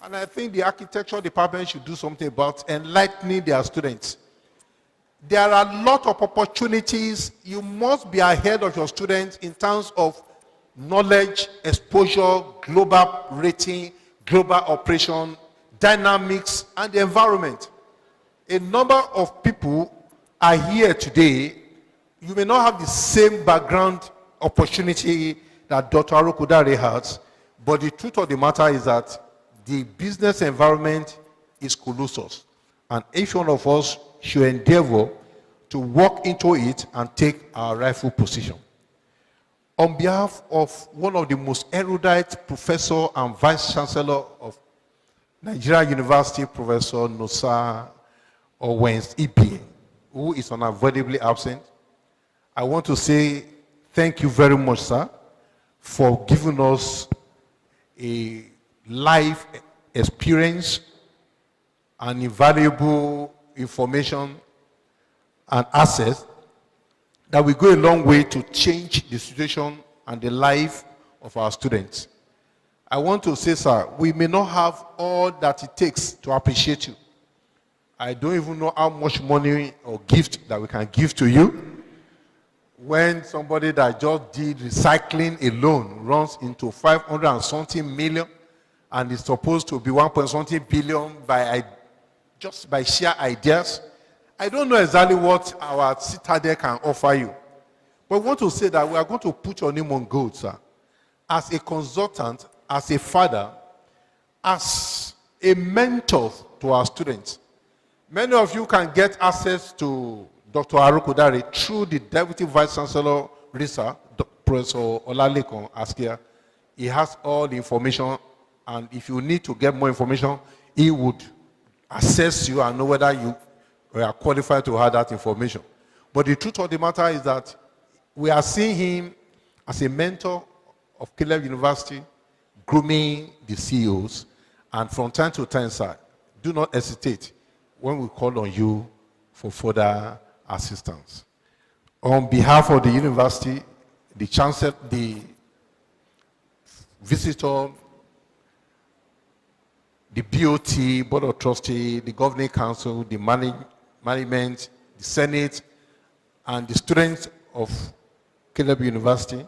[SPEAKER 3] And I think the architecture department should do something about enlightening their students. There are a lot of opportunities. You must be ahead of your students in terms of knowledge, exposure, global rating, global operation, dynamics, and the environment. A number of people are here today. You may not have the same background opportunity that Dr. Arokudare has, but the truth of the matter is that the business environment is colossal. And each one of us should endeavor to walk into it and take our rightful position. On behalf of one of the most erudite professor and vice chancellor of Nigeria University, Professor Nosa Owens Ibe, who is unavoidably absent, I want to say thank you very much, sir, for giving us a life experience and invaluable information and access that will go a long way to change the situation and the life of our students. I want to say, sir, we may not have all that it takes to appreciate you. I don't even know how much money or gift that we can give to you. When somebody that just did recycling alone runs into 500 and something million and is supposed to be 1.something billion just by sheer ideas, I don't know exactly what our citadel can offer you. But we want to say that we are going to put your name on gold, sir. As a consultant, as a father, as a mentor to our students. Many of you can get access to Dr. Arokudare through the Deputy Vice Chancellor, RISA, Professor Olalekon Askia. He has all the information, and if you need to get more information, he would assess you and know whether you are qualified to have that information. But the truth of the matter is that we are seeing him as a mentor of Caleb University, grooming the CEOs, and from time to time, sir, do not hesitate when we call on you for further assistance. On behalf of the university, the chancellor, the visitor, the BOT, Board of Trustees, the Governing Council, the management, the Senate, and the students of Caleb University,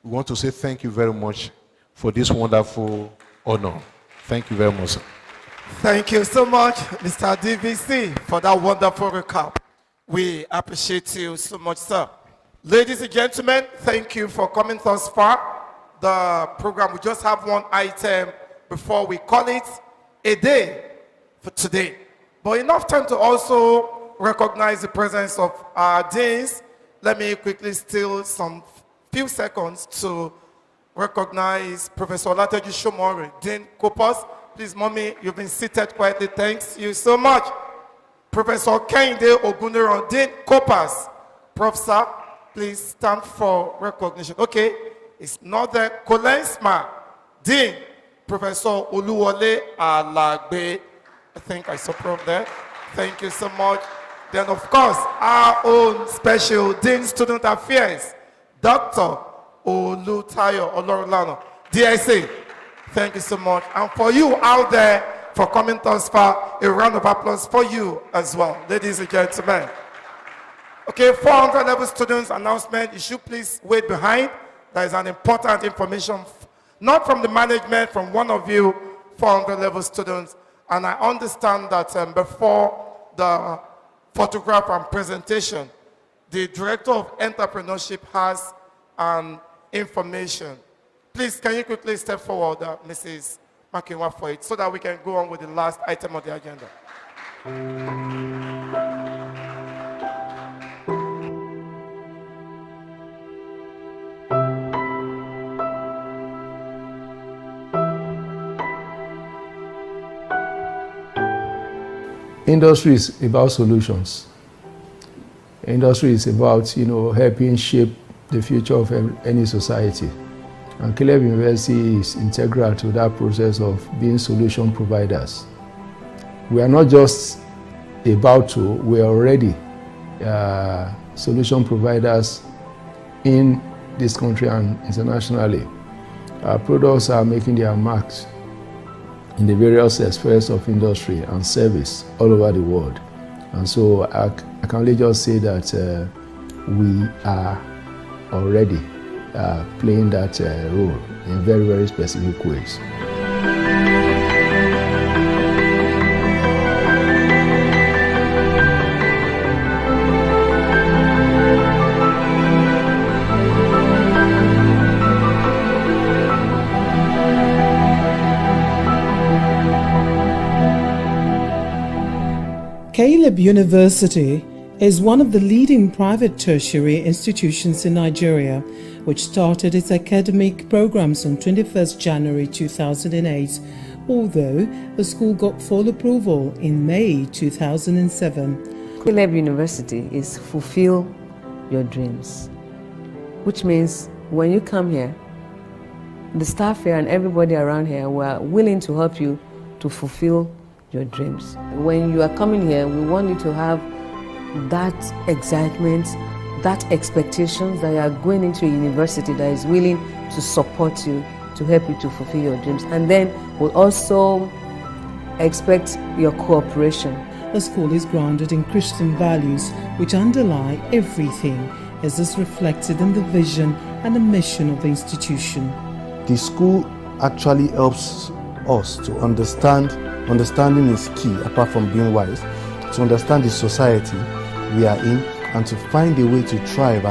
[SPEAKER 3] we want to say thank you very much for this wonderful honor. Thank you very much, sir.
[SPEAKER 2] Thank you so much, Mr. DVC, for that wonderful recap. We appreciate you so much, sir. Ladies and gentlemen, thank you for coming thus far. The program, we just have one item before we call it a day for today. But enough time to also recognize the presence of our deans. Let me quickly steal some few seconds to recognize Professor Olateju Shomori, Dean Corpus. Please, mommy, you've been seated quietly. Thanks you so much. Professor Kehinde Oguniran, Dean Corpus. Professor, please stand for recognition. Okay, it's not the Kolensma, Dean. Professor Oluwole Alagbe. I think I saw Prof there. Thank you so much. Then, of course, our own special Dean Student Affairs, Dr. Olutayo Olorulano, DSA. Thank you so much. And for you out there for coming thus far, a round of applause for you as well, ladies and gentlemen. Okay, 400 level students announcement. You should please wait behind. There is an important information, not from the management, from one of you, 400 level students. And I understand that before the photograph and presentation, the Director of Entrepreneurship has information. Please, can you quickly step forward, Mrs. Makinwa, for it, so that we can go on with the last item of the agenda.
[SPEAKER 9] Industry is about solutions. Industry is about, helping shape the future of any society. And Caleb University is integral to that process of being solution providers. We are not just about to, we are already solution providers in this country and internationally. Our products are making their marks in the various spheres of industry and service all over the world. And so I can only just say that we are already playing that role in very, very specific ways.
[SPEAKER 10] Caleb University is one of the leading private tertiary institutions in Nigeria, which started its academic programs on 21st January 2008, although the school got full approval in May 2007.
[SPEAKER 11] Caleb University is fulfill your dreams, which means when you come here, the staff here and everybody around here were willing to help you to fulfill your dreams. When you are coming here, we want you to have that excitement, that expectations that you are going into a university that is willing to support you, to help you to fulfill your dreams. And then we'll also expect your cooperation.
[SPEAKER 10] The school is grounded in Christian values which underlie everything, as is reflected in the vision and the mission of the institution.
[SPEAKER 12] The school actually helps us to understanding is key, apart from being wise, to understand the society we are in and to find a way to thrive.